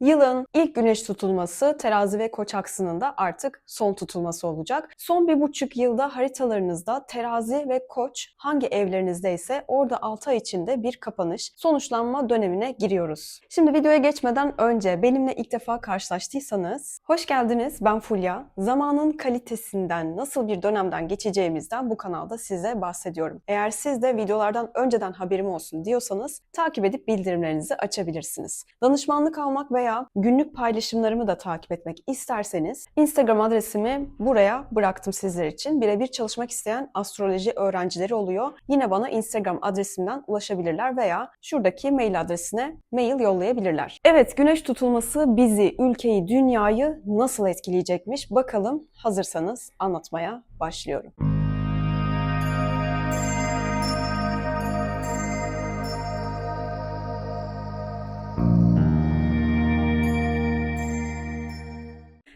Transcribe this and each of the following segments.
Yılın ilk güneş tutulması Terazi ve Koç aksının da artık son tutulması olacak. Son 1,5 yılda haritalarınızda Terazi ve Koç hangi evlerinizdeyse orada 6 ay içinde bir kapanış, sonuçlanma dönemine giriyoruz. Şimdi videoya geçmeden önce benimle ilk defa karşılaştıysanız hoş geldiniz, ben Fulya. Zamanın kalitesinden, nasıl bir dönemden geçeceğimizden bu kanalda size bahsediyorum. Eğer siz de videolardan önceden haberim olsun diyorsanız takip edip bildirimlerinizi açabilirsiniz. Danışmanlık almak veya günlük paylaşımlarımı da takip etmek isterseniz Instagram adresimi buraya bıraktım sizler için. Birebir çalışmak isteyen astroloji öğrencileri oluyor. Yine bana Instagram adresimden ulaşabilirler veya şuradaki mail adresine mail yollayabilirler. Evet, güneş tutulması bizi, ülkeyi, dünyayı nasıl etkileyecekmiş? Bakalım, hazırsanız anlatmaya başlıyorum.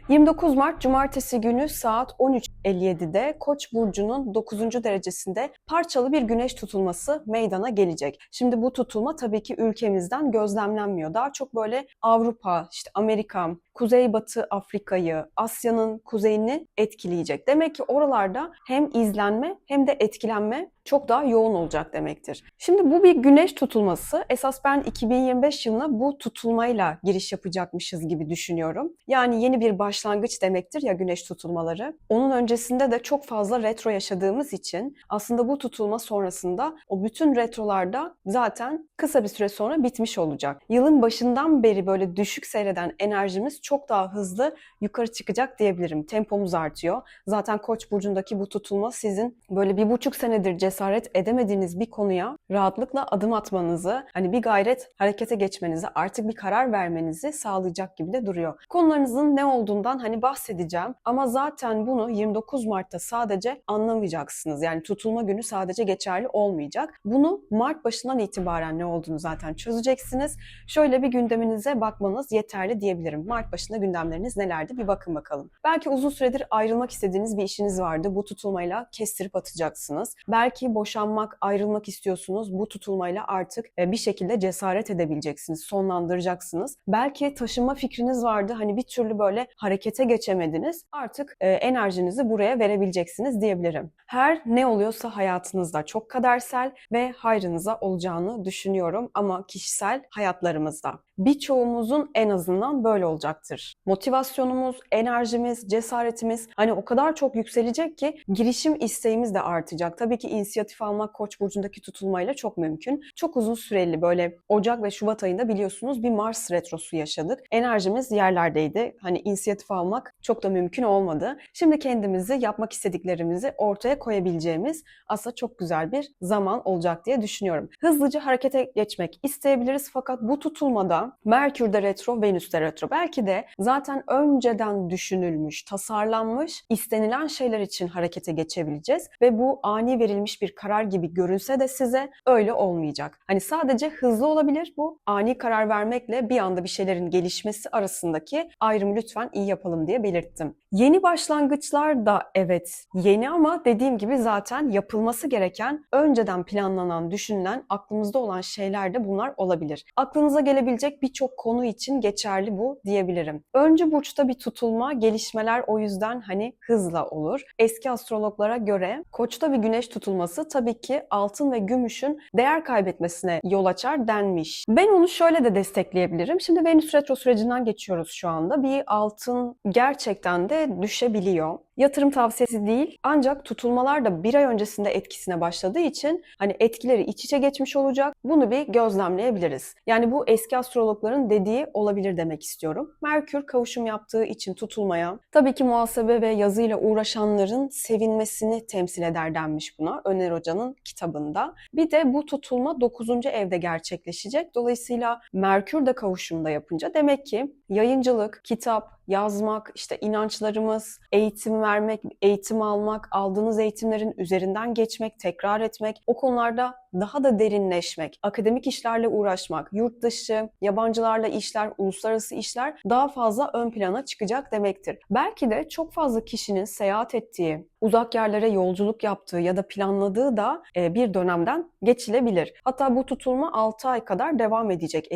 29 Mart Cumartesi günü saat 13.57'de Koç burcunun 9. derecesinde parçalı bir güneş tutulması meydana gelecek. Şimdi bu tutulma tabii ki ülkemizden gözlemlenmiyor. Daha çok böyle Avrupa, işte Amerika, Kuzeybatı Afrika'yı, Asya'nın kuzeyini etkileyecek. Demek ki oralarda hem izlenme hem de etkilenme çok daha yoğun olacak demektir. Şimdi bu bir güneş tutulması. Esas ben 2025 yılına bu tutulmayla giriş yapacakmışız gibi düşünüyorum. Yani yeni bir başlangıç demektir ya güneş tutulmaları. Onun öncesinde de çok fazla retro yaşadığımız için aslında bu tutulma sonrasında o bütün retrolarda zaten kısa bir süre sonra bitmiş olacak. Yılın başından beri böyle düşük seyreden enerjimiz çok daha hızlı yukarı çıkacak diyebilirim. Tempomuz artıyor. Zaten Koç burcundaki bu tutulma sizin böyle 1,5 senedir cesaret edemediğiniz bir konuya rahatlıkla adım atmanızı, hani bir gayret harekete geçmenizi, artık bir karar vermenizi sağlayacak gibi de duruyor. Konularınızın ne olduğundan hani bahsedeceğim ama zaten bunu 29 Mart'ta sadece anlamayacaksınız. Yani tutulma günü sadece geçerli olmayacak. Bunu Mart başından itibaren ne olduğunu zaten çözeceksiniz. Şöyle bir gündeminize bakmanız yeterli diyebilirim. Mart başında gündemleriniz nelerdi? Bir bakın bakalım. Belki uzun süredir ayrılmak istediğiniz bir işiniz vardı. Bu tutulmayla kestirip atacaksınız. Belki boşanmak, ayrılmak istiyorsunuz. Bu tutulmayla artık bir şekilde cesaret edebileceksiniz, sonlandıracaksınız. Belki taşınma fikriniz vardı. Hani bir türlü böyle harekete geçemediniz. Artık enerjinizi buraya verebileceksiniz diyebilirim. Her ne oluyorsa hayatınızda çok kadersel ve hayrınıza olacağını düşünüyorum ama kişisel hayatlarımızda. Birçoğumuzun en azından böyle olacaktır. Motivasyonumuz, enerjimiz, cesaretimiz hani o kadar çok yükselecek ki girişim isteğimiz de artacak. Tabii ki inisiyatif almak Koç burcundaki tutulmayla çok mümkün. Çok uzun süreli böyle Ocak ve Şubat ayında biliyorsunuz bir Mars retrosu yaşadık. Enerjimiz yerlerdeydi. Hani inisiyatif almak çok da mümkün olmadı. Şimdi kendimizi, yapmak istediklerimizi ortaya koyabileceğimiz aslında çok güzel bir zaman olacak diye düşünüyorum. Hızlıca harekete geçmek isteyebiliriz fakat bu tutulmada Merkür'de retro, Venüs'te retro. Belki de zaten önceden düşünülmüş, tasarlanmış, istenilen şeyler için harekete geçebileceğiz ve bu ani verilmiş bir karar gibi görünse de size öyle olmayacak. Hani sadece hızlı olabilir bu. Ani karar vermekle bir anda bir şeylerin gelişmesi arasındaki ayrımı lütfen iyi yapalım diye belirttim. Yeni başlangıçlar da evet yeni ama dediğim gibi zaten yapılması gereken, önceden planlanan, düşünülen, aklımızda olan şeyler de bunlar olabilir. Aklınıza gelebilecek birçok konu için geçerli bu diyebilirim. Öncü burçta bir tutulma, gelişmeler o yüzden hani hızla olur. Eski astrologlara göre Koç'ta bir güneş tutulması tabii ki altın ve gümüşün değer kaybetmesine yol açar denmiş. Ben onu şöyle de destekleyebilirim. Şimdi Venüs retro sürecinden geçiyoruz şu anda. Bir altın gerçekten de düşebiliyor. Yatırım tavsiyesi değil ancak tutulmalar da bir ay öncesinde etkisine başladığı için hani etkileri iç içe geçmiş olacak. Bunu bir gözlemleyebiliriz. Yani bu eski astrologların dediği olabilir demek istiyorum. Merkür kavuşum yaptığı için tutulmaya tabii ki muhasebe ve yazıyla uğraşanların sevinmesini temsil eder denmiş buna Öner Hoca'nın kitabında. Bir de bu tutulma 9. evde gerçekleşecek. Dolayısıyla Merkür de kavuşumda yapınca demek ki yayıncılık, kitap, yazmak, işte inançlarımız, eğitim vermek, eğitim almak, aldığınız eğitimlerin üzerinden geçmek, tekrar etmek, o konularda daha da derinleşmek, akademik işlerle uğraşmak, yurt dışı, yabancılarla işler, uluslararası işler daha fazla ön plana çıkacak demektir. Belki de çok fazla kişinin seyahat ettiği, uzak yerlere yolculuk yaptığı ya da planladığı da bir dönemden geçilebilir. Hatta bu tutulma 6 ay kadar devam edecek,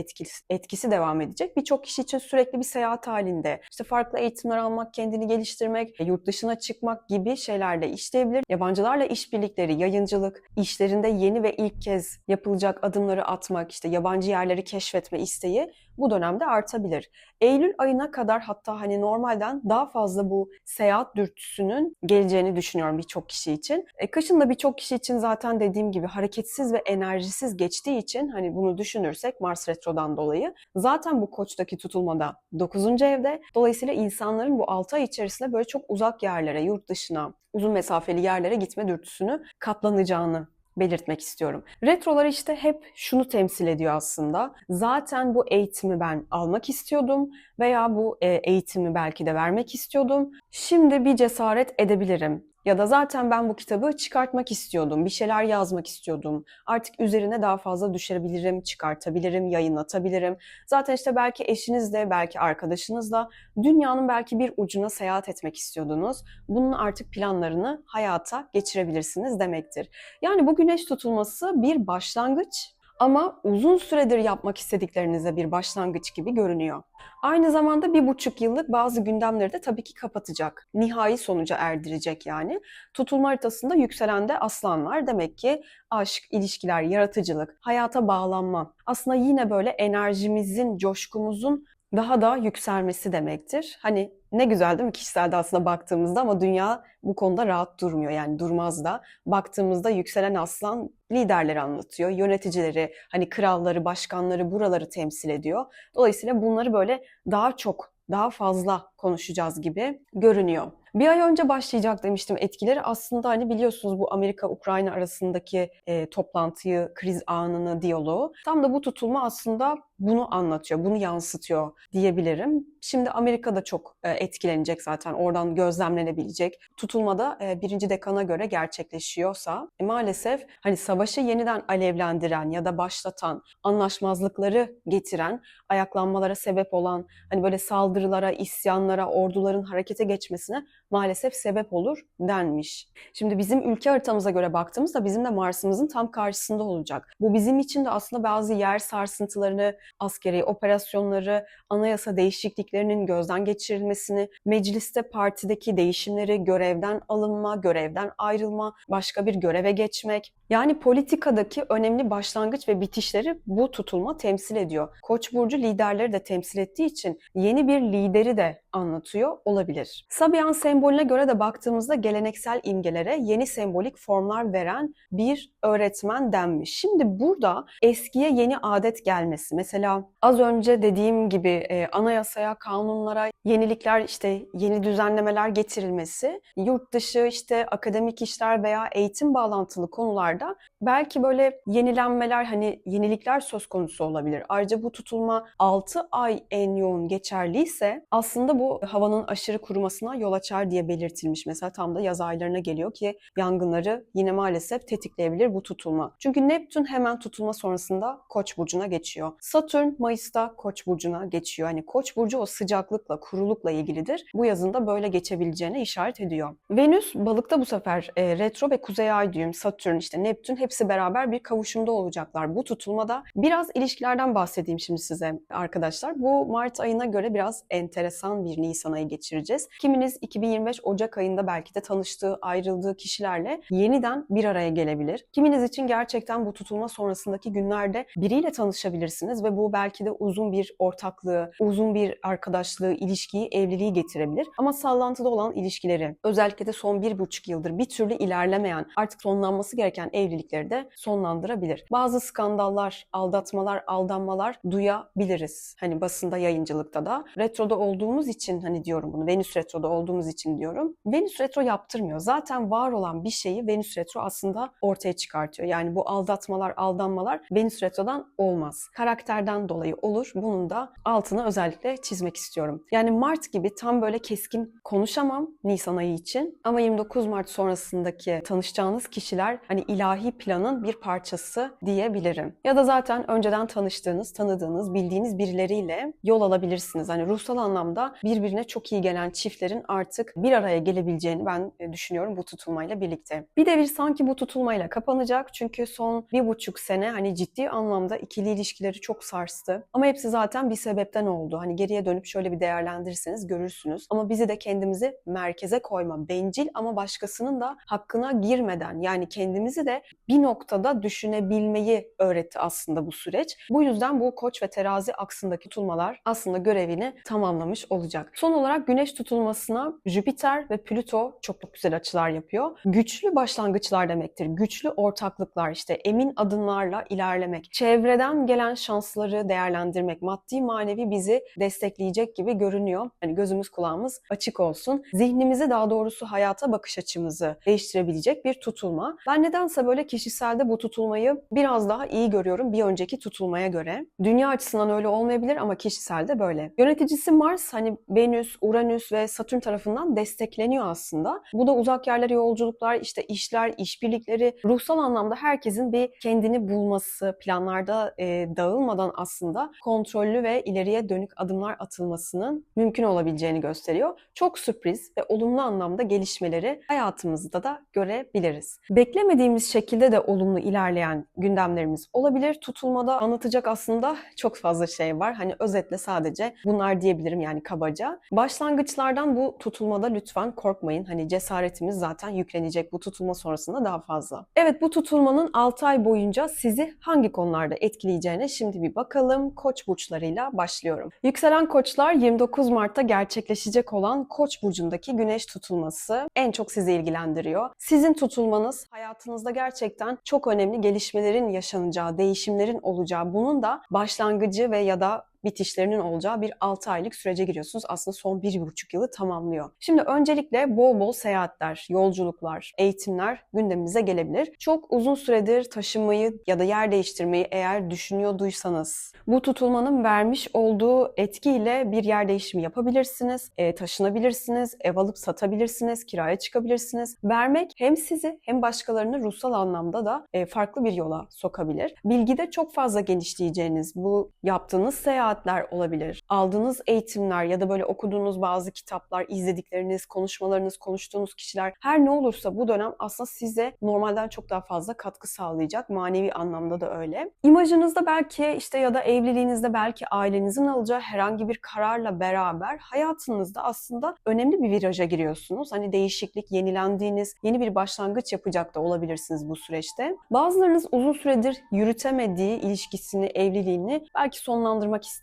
etkisi devam edecek. Birçok kişi için sürekli bir seyahat halinde, işte farklı eğitimler almak, kendini geliştirmek, yurt dışına çıkmak gibi şeylerle işleyebilir. Yabancılarla işbirlikleri, yayıncılık, işlerinde yeni ve ilk kez yapılacak adımları atmak, işte yabancı yerleri keşfetme isteği bu dönemde artabilir. Eylül ayına kadar hatta hani normalden daha fazla bu seyahat dürtüsünün geleceğini düşünüyorum birçok kişi için. Kışın da birçok kişi için zaten dediğim gibi hareketsiz ve enerjisiz geçtiği için hani bunu düşünürsek Mars Retro'dan dolayı zaten bu Koç'taki tutulmada 9. evde. Dolayısıyla insanların bu 6 ay içerisinde böyle çok uzak yerlere, yurt dışına, uzun mesafeli yerlere gitme dürtüsünü katlanacağını belirtmek istiyorum. Retrolar işte hep şunu temsil ediyor aslında. Zaten bu eğitimi ben almak istiyordum veya bu eğitimi belki de vermek istiyordum. Şimdi bir cesaret edebilirim. Ya da zaten ben bu kitabı çıkartmak istiyordum, bir şeyler yazmak istiyordum. Artık üzerine daha fazla düşebilirim, çıkartabilirim, yayınlatabilirim. Zaten işte belki eşinizle, belki arkadaşınızla dünyanın belki bir ucuna seyahat etmek istiyordunuz. Bunun artık planlarını hayata geçirebilirsiniz demektir. Yani bu güneş tutulması bir başlangıç ama uzun süredir yapmak istediklerinize bir başlangıç gibi görünüyor. Aynı zamanda 1,5 yıllık bazı gündemleri de tabii ki kapatacak. Nihai sonuca erdirecek yani. Tutulma haritasında yükselende aslan var. Demek ki aşk, ilişkiler, yaratıcılık, hayata bağlanma. Aslında yine böyle enerjimizin, coşkumuzun daha da yükselmesi demektir. Hani ne güzel değil mi kişiselde aslında baktığımızda ama dünya bu konuda rahat durmuyor yani durmaz da. Baktığımızda yükselen aslan liderleri anlatıyor, yöneticileri, hani kralları, başkanları buraları temsil ediyor. Dolayısıyla bunları böyle daha çok, daha fazla konuşacağız gibi görünüyor. Bir ay önce başlayacak demiştim etkileri. Aslında hani biliyorsunuz bu Amerika-Ukrayna arasındaki toplantıyı, kriz anını, diyaloğu. Tam da bu tutulma aslında bunu anlatıyor, bunu yansıtıyor diyebilirim. Şimdi Amerika da çok etkilenecek zaten. Oradan gözlemlenebilecek. Tutulmada birinci dekana göre gerçekleşiyorsa maalesef hani savaşı yeniden alevlendiren ya da başlatan, anlaşmazlıkları getiren, ayaklanmalara sebep olan, hani böyle saldırılara, isyanlara, orduların harekete geçmesine maalesef sebep olur denmiş. Şimdi bizim ülke haritamıza göre baktığımızda bizim de Mars'ımızın tam karşısında olacak. Bu bizim için de aslında bazı yer sarsıntılarını, askeri operasyonları, anayasa değişikliklerinin gözden geçirilmesini, mecliste partideki değişimleri, görevden alınma, görevden ayrılma, başka bir göreve geçmek. Yani politikadaki önemli başlangıç ve bitişleri bu tutulma temsil ediyor. Koç burcu liderleri de temsil ettiği için yeni bir lideri de anlatıyor olabilir. Sabian sembolüne göre de baktığımızda geleneksel imgelere yeni sembolik formlar veren bir öğretmen denmiş. Şimdi burada eskiye yeni adet gelmesi, mesela az önce dediğim gibi anayasaya, kanunlara yenilikler, işte yeni düzenlemeler getirilmesi, yurt dışı işte akademik işler veya eğitim bağlantılı konularda belki böyle yenilenmeler, hani yenilikler söz konusu olabilir. Ayrıca bu tutulma 6 ay en yoğun geçerliyse aslında bu havanın aşırı kurumasına yol açar diye belirtilmiş. Mesela tam da yaz aylarına geliyor ki yangınları yine maalesef tetikleyebilir bu tutulma. Çünkü Neptün hemen tutulma sonrasında Koç burcuna geçiyor. Satürn Mayıs'ta Koç burcuna geçiyor. Hani Koç burcu o sıcaklıkla, kurulukla ilgilidir. Bu yazın da böyle geçebileceğine işaret ediyor. Venüs balıkta bu sefer retro ve kuzey ay düğüm, Satürn, işte Neptün hepsi beraber bir kavuşumda olacaklar. Bu tutulmada biraz ilişkilerden bahsedeyim şimdi size arkadaşlar. Bu Mart ayına göre biraz enteresan bir Nisan ayı geçireceğiz. Kiminiz 2025 Ocak ayında belki de tanıştığı, ayrıldığı kişilerle yeniden bir araya gelebilir. Kiminiz için gerçekten bu tutulma sonrasındaki günlerde biriyle tanışabilirsiniz ve bu belki de uzun bir ortaklığı, uzun bir arkadaşlığı, ilişkiyi, evliliği getirebilir. Ama sallantıda olan ilişkileri, özellikle de son 1,5 yıldır bir türlü ilerlemeyen, artık sonlanması gereken evlilikleri de sonlandırabilir. Bazı skandallar, aldatmalar, aldanmalar duyabiliriz. Hani basında, yayıncılıkta da. Retroda olduğumuz için hani diyorum bunu, Venüs retroda olduğumuz için diyorum. Venüs retro yaptırmıyor. Zaten var olan bir şeyi Venüs retro aslında ortaya çıkartıyor. Yani bu aldatmalar, aldanmalar Venüs retrodan olmaz. Karakterden dolayı olur. Bunun da altını özellikle çizmek istiyorum. Yani Mart gibi tam böyle keskin konuşamam Nisan ayı için. Ama 29 Mart sonrasındaki tanışacağınız kişiler hani ilahi planın bir parçası diyebilirim. Ya da zaten önceden tanıştığınız, tanıdığınız, bildiğiniz birileriyle yol alabilirsiniz. Hani ruhsal anlamda birbirine çok iyi gelen çiftlerin artık bir araya gelebileceğini ben düşünüyorum bu tutulmayla birlikte. Bir devir sanki bu tutulmayla kapanacak. Çünkü son 1,5 sene hani ciddi anlamda ikili ilişkileri çok sarstı. Ama hepsi zaten bir sebepten oldu. Hani geriye dönüp şöyle bir değerlendirirseniz görürsünüz. Ama bizi de kendimizi merkeze koyma, bencil ama başkasının da hakkına girmeden, yani kendimizi de bir noktada düşünebilmeyi öğretti aslında bu süreç. Bu yüzden bu Koç ve Terazi aksındaki tutulmalar aslında görevini tamamlamış olacak. Son olarak Güneş tutulmasına Jüpiter ve Plüto çok güzel açılar yapıyor. Güçlü başlangıçlar demektir. Güçlü ortaklıklar, işte emin adımlarla ilerlemek, çevreden gelen şansları değerlendirmek, maddi manevi bizi destekleyecek gibi görünüyor. Hani gözümüz kulağımız açık olsun. Zihnimizi, daha doğrusu hayata bakış açımızı değiştirebilecek bir tutulma. Ben nedense böyle kişiselde bu tutulmayı biraz daha iyi görüyorum bir önceki tutulmaya göre. Dünya açısından öyle olmayabilir ama kişiselde böyle. Yöneticisi Mars hani Venüs, Uranüs ve Satürn tarafından destekleniyor aslında. Bu da uzak yerlere yolculuklar, işte işler, işbirlikleri, ruhsal anlamda herkesin bir kendini bulması, planlarda dağılmadan aslında kontrollü ve ileriye dönük adımlar atılmasının mümkün olabileceğini gösteriyor. Çok sürpriz ve olumlu anlamda gelişmeleri hayatımızda da görebiliriz. Beklemediğimiz şekilde de olumlu ilerleyen gündemlerimiz olabilir. Tutulmada anlatacak aslında çok fazla şey var. Hani özetle sadece bunlar diyebilirim, yani kabaca. Başlangıçlardan bu tutulmada lütfen korkmayın. Hani cesaretimiz zaten yüklenecek bu tutulma sonrasında daha fazla. Evet, bu tutulmanın 6 ay boyunca sizi hangi konularda etkileyeceğine şimdi bir bakalım. Koç burçlarıyla başlıyorum. Yükselen Koçlar, 29 Mart'ta gerçekleşecek olan Koç burcundaki Güneş tutulması en çok sizi ilgilendiriyor. Sizin tutulmanız hayatınızda gerçekten çok önemli gelişmelerin yaşanacağı, değişimlerin olacağı, bunun da başlangıcı ve ya da bitişlerinin olacağı bir 6 aylık sürece giriyorsunuz. Aslında son 1,5 yılı tamamlıyor. Şimdi öncelikle bol bol seyahatler, yolculuklar, eğitimler gündemimize gelebilir. Çok uzun süredir taşınmayı ya da yer değiştirmeyi eğer düşünüyorduysanız, bu tutulmanın vermiş olduğu etkiyle bir yer değişimi yapabilirsiniz, taşınabilirsiniz, ev alıp satabilirsiniz, kiraya çıkabilirsiniz. Vermek hem sizi hem başkalarını ruhsal anlamda da farklı bir yola sokabilir. Bilgide çok fazla genişleyeceğiniz, bu yaptığınız seyahatler olabilir, aldığınız eğitimler ya da böyle okuduğunuz bazı kitaplar, izledikleriniz, konuşmalarınız, konuştuğunuz kişiler, her ne olursa bu dönem aslında size normalden çok daha fazla katkı sağlayacak. Manevi anlamda da öyle. İmajınızda belki işte ya da evliliğinizde belki ailenizin alacağı herhangi bir kararla beraber hayatınızda aslında önemli bir viraja giriyorsunuz. Hani değişiklik, yenilendiğiniz, yeni bir başlangıç yapacak da olabilirsiniz bu süreçte. Bazılarınız uzun süredir yürütemediği ilişkisini, evliliğini belki sonlandırmak isteyebilir.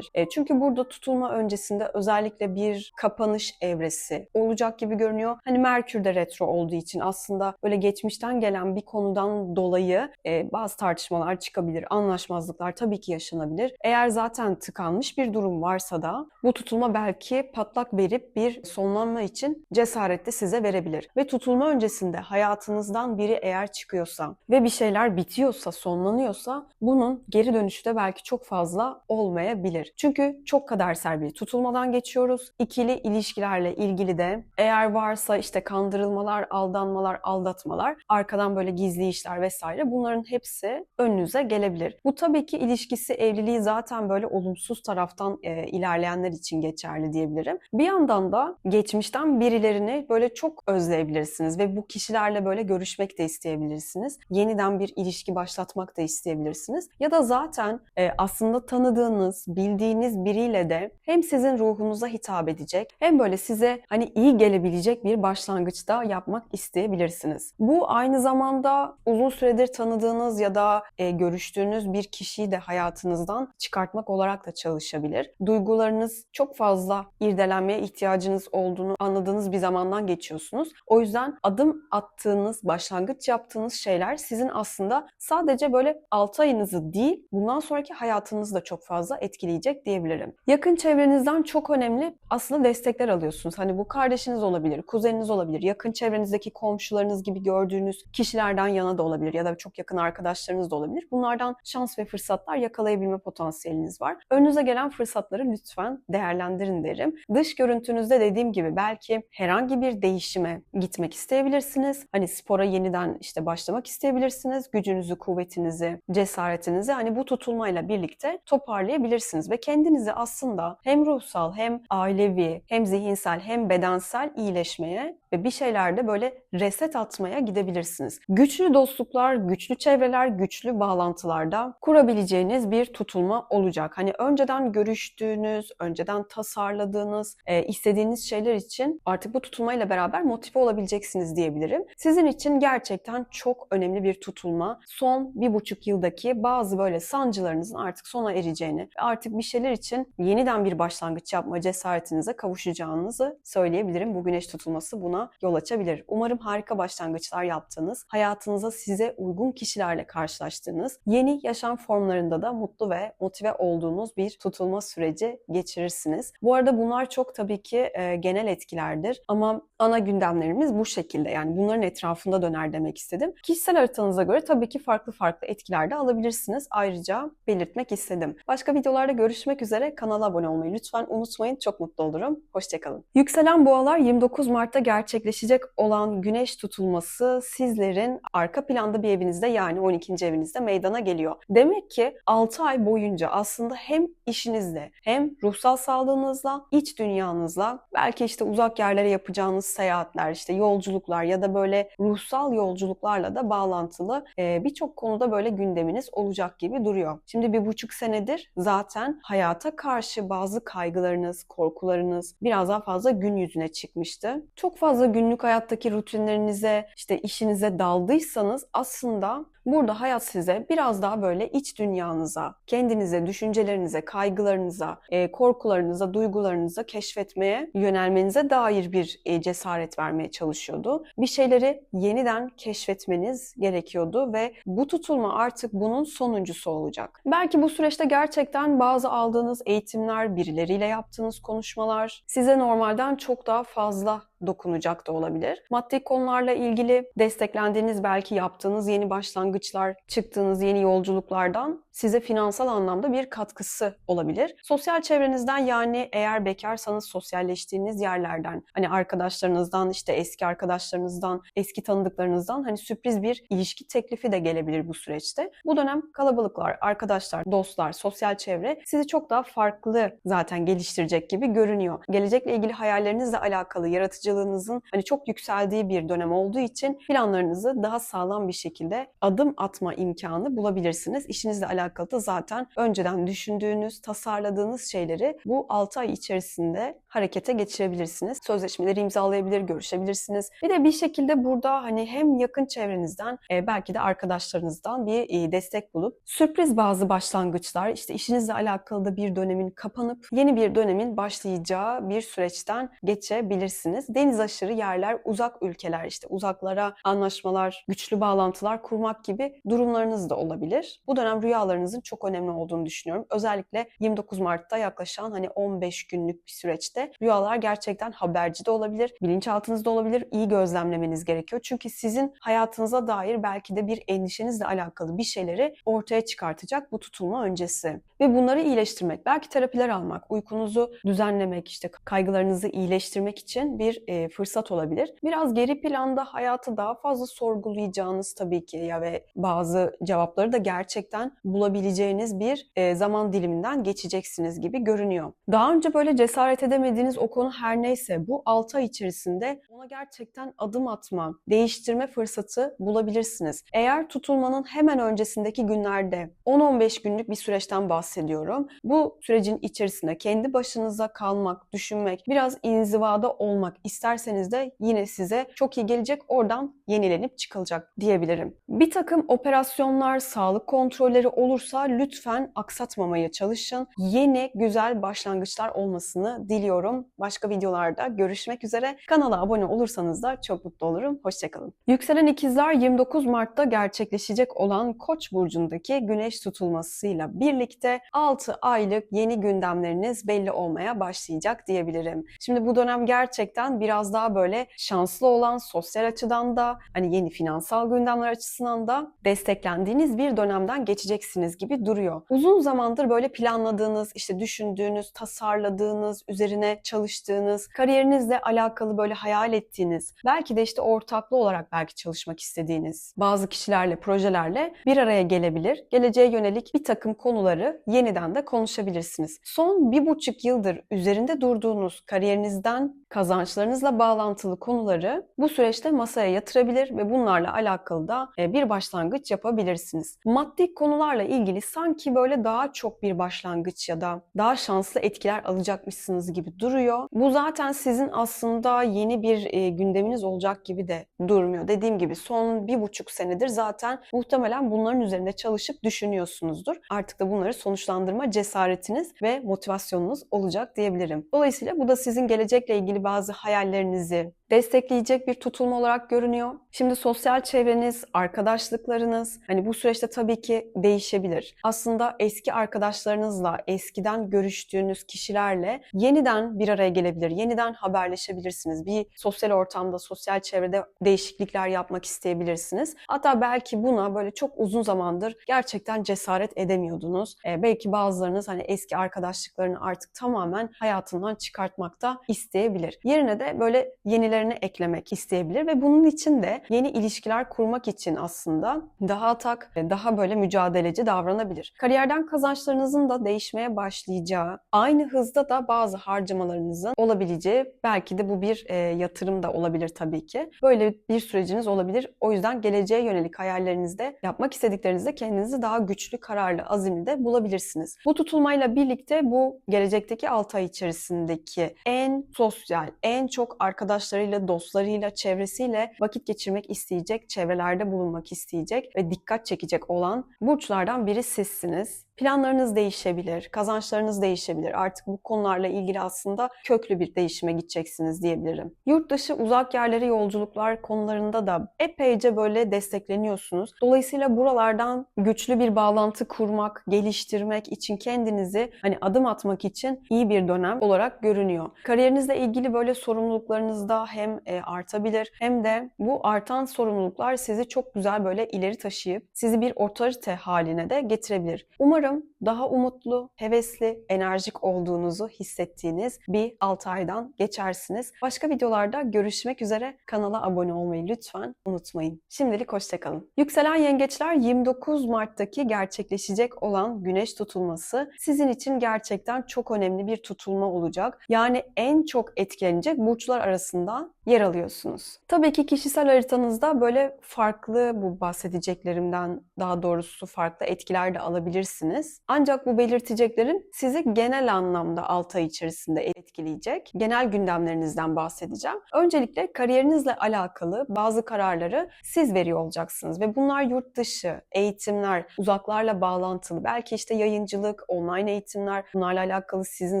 Çünkü burada tutulma öncesinde özellikle bir kapanış evresi olacak gibi görünüyor. Hani Merkür de retro olduğu için aslında böyle geçmişten gelen bir konudan dolayı bazı tartışmalar çıkabilir, anlaşmazlıklar tabii ki yaşanabilir. Eğer zaten tıkanmış bir durum varsa da bu tutulma belki patlak verip bir sonlanma için cesaret de size verebilir. Ve tutulma öncesinde hayatınızdan biri eğer çıkıyorsa ve bir şeyler bitiyorsa, sonlanıyorsa, bunun geri dönüşü de belki çok fazla olmayabilir. Çünkü çok kadersel bir tutulmadan geçiyoruz. İkili ilişkilerle ilgili de eğer varsa işte kandırılmalar, aldanmalar, aldatmalar, arkadan böyle gizli işler vesaire, bunların hepsi önünüze gelebilir. Bu tabii ki ilişkisi, evliliği zaten böyle olumsuz taraftan ilerleyenler için geçerli diyebilirim. Bir yandan da geçmişten birilerini böyle çok özleyebilirsiniz ve bu kişilerle böyle görüşmek de isteyebilirsiniz. Yeniden bir ilişki başlatmak da isteyebilirsiniz. Ya da zaten aslında tanıdığınız, bildiğiniz biriyle de hem sizin ruhunuza hitap edecek hem böyle size hani iyi gelebilecek bir başlangıçta yapmak isteyebilirsiniz. Bu aynı zamanda uzun süredir tanıdığınız ya da görüştüğünüz bir kişiyi de hayatınızdan çıkartmak olarak da çalışabilir. Duygularınız çok fazla irdelenmeye ihtiyacınız olduğunu anladığınız bir zamandan geçiyorsunuz. O yüzden adım attığınız, başlangıç yaptığınız şeyler sizin aslında sadece böyle 6 ayınızı değil, bundan sonraki hayatınızı da çok fazla etkileyecek diyebilirim. Yakın çevrenizden çok önemli aslında destekler alıyorsunuz. Hani bu kardeşiniz olabilir, kuzeniniz olabilir, yakın çevrenizdeki komşularınız gibi gördüğünüz kişilerden yana da olabilir ya da çok yakın arkadaşlarınız da olabilir. Bunlardan şans ve fırsatlar yakalayabilme potansiyeliniz var. Önünüze gelen fırsatları lütfen değerlendirin derim. Dış görüntünüzde dediğim gibi belki herhangi bir değişime gitmek isteyebilirsiniz. Hani spora yeniden işte başlamak isteyebilirsiniz. Gücünüzü, kuvvetinizi, cesaretinizi hani bu tutulmayla birlikte toparlayabilirsiniz ve kendinizi aslında hem ruhsal hem ailevi hem zihinsel hem bedensel iyileşmeye ve bir şeylerde böyle reset atmaya gidebilirsiniz. Güçlü dostluklar, güçlü çevreler, güçlü bağlantılarda kurabileceğiniz bir tutulma olacak. Hani önceden görüştüğünüz, önceden tasarladığınız, istediğiniz şeyler için artık bu tutulmayla beraber motive olabileceksiniz diyebilirim. Sizin için gerçekten çok önemli bir tutulma. Son 1,5 yıldaki bazı böyle sancılarınızın artık sona ereceğini, artık bir şeyler için yeniden bir başlangıç yapma cesaretinize kavuşacağınızı söyleyebilirim. Bu güneş tutulması buna yol açabilir. Umarım harika başlangıçlar yaptığınız, hayatınıza size uygun kişilerle karşılaştığınız, yeni yaşam formlarında da mutlu ve motive olduğunuz bir tutulma süreci geçirirsiniz. Bu arada bunlar çok tabii ki genel etkilerdir ama ana gündemlerimiz bu şekilde. Yani bunların etrafında döner demek istedim. Kişisel haritanıza göre tabii ki farklı etkiler de alabilirsiniz. Ayrıca belirtmek istedim. Başka videolarda görüşmek üzere. Kanala abone olmayı lütfen unutmayın. Çok mutlu olurum. Hoşçakalın. Yükselen boğalar 29 Mart'ta gerçekleşecek olan güneş tutulması sizlerin arka planda bir evinizde yani 12. evinizde meydana geliyor. Demek ki 6 ay boyunca aslında hem işinizle hem ruhsal sağlığınızla, iç dünyanızla, belki işte uzak yerlere yapacağınız seyahatler, işte yolculuklar ya da böyle ruhsal yolculuklarla da bağlantılı birçok konuda böyle gündeminiz olacak gibi duruyor. Şimdi 1,5 senedir zaten hayata karşı bazı kaygılarınız, korkularınız biraz daha fazla gün yüzüne çıkmıştı. Çok fazla günlük hayattaki rutinlerinize, işte işinize daldıysanız aslında burada hayat size biraz daha böyle iç dünyanıza, kendinize, düşüncelerinize, kaygılarınıza, korkularınıza, duygularınıza keşfetmeye, yönelmenize dair bir cesaret vermeye çalışıyordu. Bir şeyleri yeniden keşfetmeniz gerekiyordu ve bu tutulma artık bunun sonuncusu olacak. Belki bu süreçte gerçekten bazı aldığınız eğitimler, birileriyle yaptığınız konuşmalar size normalden çok daha fazla dokunacak da olabilir. Maddi konularla ilgili desteklendiğiniz, belki yaptığınız yeni başlangıçlar, çıktığınız yeni yolculuklardan size finansal anlamda bir katkısı olabilir. Sosyal çevrenizden, yani eğer bekarsanız sosyalleştiğiniz yerlerden, hani arkadaşlarınızdan, işte eski arkadaşlarınızdan, eski tanıdıklarınızdan hani sürpriz bir ilişki teklifi de gelebilir bu süreçte. Bu dönem kalabalıklar, arkadaşlar, dostlar, sosyal çevre sizi çok daha farklı zaten geliştirecek gibi görünüyor. Gelecekle ilgili hayallerinizle alakalı yaratıcılığınızın hani çok yükseldiği bir dönem olduğu için planlarınızı daha sağlam bir şekilde adım atma imkanı bulabilirsiniz. İşinizle alakalı da zaten önceden düşündüğünüz, tasarladığınız şeyleri bu 6 ay içerisinde harekete geçirebilirsiniz. Sözleşmeleri imzalayabilir, görüşebilirsiniz. Bir de bir şekilde burada hani hem yakın çevrenizden belki de arkadaşlarınızdan bir destek bulup sürpriz bazı başlangıçlar, işte işinizle alakalı da bir dönemin kapanıp yeni bir dönemin başlayacağı bir süreçten geçebilirsiniz. Deniz aşırı yerler, uzak ülkeler, işte uzaklara anlaşmalar, güçlü bağlantılar kurmak gibi durumlarınız da olabilir. Bu dönem rüyalarınızın çok önemli olduğunu düşünüyorum. Özellikle 29 Mart'ta yaklaşan hani 15 günlük bir süreçte rüyalar gerçekten haberci de olabilir, bilinçaltınızda olabilir. İyi gözlemlemeniz gerekiyor. Çünkü sizin hayatınıza dair belki de bir endişenizle alakalı bir şeyleri ortaya çıkartacak bu tutulma öncesi. Ve bunları iyileştirmek, belki terapiler almak, uykunuzu düzenlemek, işte kaygılarınızı iyileştirmek için bir fırsat olabilir. Biraz geri planda hayatı daha fazla sorgulayacağınız tabii ki ya ve bazı cevapları da gerçekten bulabileceğiniz bir zaman diliminden geçeceksiniz gibi görünüyor. Daha önce böyle cesaret edemediğiniz o konu her neyse bu 6 ay içerisinde ona gerçekten adım atma, değiştirme fırsatı bulabilirsiniz. Eğer tutulmanın hemen öncesindeki günlerde 10-15 günlük bir süreçten bahsediyorum. Bu sürecin içerisinde kendi başınıza kalmak, düşünmek, biraz inzivada olmak isterseniz de yine size çok iyi gelecek, oradan yenilenip çıkılacak diyebilirim. Bir takım operasyonlar, sağlık kontrolleri olursa lütfen aksatmamaya çalışın. Yeni güzel başlangıçlar olmasını diliyorum. Başka videolarda görüşmek üzere. Kanala abone olursanız da çok mutlu olurum. Hoşçakalın. Yükselen ikizler 29 Mart'ta gerçekleşecek olan Koç burcundaki güneş tutulmasıyla birlikte 6 aylık yeni gündemleriniz belli olmaya başlayacak diyebilirim. Şimdi bu dönem gerçekten biraz daha böyle şanslı olan, sosyal açıdan da hani yeni finansal gündemler açısından da desteklendiğiniz bir dönemden geçeceksiniz gibi duruyor. Uzun zamandır böyle planladığınız, işte düşündüğünüz, tasarladığınız, üzerine çalıştığınız, kariyerinizle alakalı böyle hayal ettiğiniz, belki de işte ortaklı olarak belki çalışmak istediğiniz bazı kişilerle, projelerle bir araya gelebilir. Geleceğe yönelik bir takım konuları yeniden de konuşabilirsiniz. Son 1,5 yıldır üzerinde durduğunuz kariyerinizden kazançlarınızla bağlantılı konuları bu süreçte masaya yatırabilir ve bunlarla alakalı da bir başlangıç yapabilirsiniz. Maddi konularla ilgili sanki böyle daha çok bir başlangıç ya da daha şanslı etkiler alacakmışsınız gibi duruyor. Bu zaten sizin aslında yeni bir gündeminiz olacak gibi de durmuyor. Dediğim gibi son 1,5 senedir zaten muhtemelen bunların üzerinde çalışıp düşünüyorsunuzdur. Artık da bunları sonuçlandırma cesaretiniz ve motivasyonunuz olacak diyebilirim. Dolayısıyla bu da sizin gelecekle ilgili bazı hayallerinizi destekleyecek bir tutulma olarak görünüyor. Şimdi sosyal çevreniz, arkadaşlıklarınız hani bu süreçte tabii ki değişebilir. Aslında eski arkadaşlarınızla, eskiden görüştüğünüz kişilerle yeniden bir araya gelebilir, yeniden haberleşebilirsiniz. Bir sosyal ortamda, sosyal çevrede değişiklikler yapmak isteyebilirsiniz. Hatta belki buna böyle çok uzun zamandır gerçekten cesaret edemiyordunuz. Belki bazılarınız hani eski arkadaşlıklarını artık tamamen hayatından çıkartmak da isteyebilir. Yerine de böyle yenilerini eklemek isteyebilir ve bunun için de yeni ilişkiler kurmak için aslında daha atak, daha böyle mücadeleci davranabilir. Kariyerden kazançlarınızın da değişmeye başlayacağı, aynı hızda da bazı harcamalarınızın olabileceği, belki de bu bir yatırım da olabilir tabii ki. Böyle bir süreciniz olabilir. O yüzden geleceğe yönelik hayallerinizde, yapmak istediklerinizde kendinizi daha güçlü, kararlı, azimli de bulabilirsiniz. Bu tutulmayla birlikte bu gelecekteki 6 ay içerisindeki en sosyal, en çok arkadaşlarıyla, dostlarıyla, çevresiyle vakit geçirmek isteyecek, çevrelerde bulunmak isteyecek ve dikkat çekecek olan burçlardan biri sizsiniz. Planlarınız değişebilir, kazançlarınız değişebilir. Artık bu konularla ilgili aslında köklü bir değişime gideceksiniz diyebilirim. Yurt dışı, uzak yerlere yolculuklar konularında da epeyce böyle destekleniyorsunuz. Dolayısıyla buralardan güçlü bir bağlantı kurmak, geliştirmek için kendinizi hani adım atmak için iyi bir dönem olarak görünüyor. Kariyerinizle ilgili böyle sorumluluklarınız da hem artabilir hem de bu artan sorumluluklar sizi çok güzel böyle ileri taşıyıp sizi bir otorite haline de getirebilir. Umarım daha umutlu, hevesli, enerjik olduğunuzu hissettiğiniz bir 6 aydan geçersiniz. Başka videolarda görüşmek üzere. Kanala abone olmayı lütfen unutmayın. Şimdilik hoşçakalın. Yükselen yengeçler 29 Mart'taki gerçekleşecek olan güneş tutulması sizin için gerçekten çok önemli bir tutulma olacak. Yani en çok etkilenecek burçlar arasında yer alıyorsunuz. Tabii ki kişisel haritanızda böyle farklı, bu bahsedeceklerimden daha doğrusu farklı etkiler de alabilirsiniz. Ancak bu belirteceklerim sizi genel anlamda 6 ay içerisinde etkileyecek. Genel gündemlerinizden bahsedeceğim. Öncelikle kariyerinizle alakalı bazı kararları siz veriyor olacaksınız ve bunlar yurt dışı, eğitimler, uzaklarla bağlantılı, belki işte yayıncılık, online eğitimler, bunlarla alakalı sizin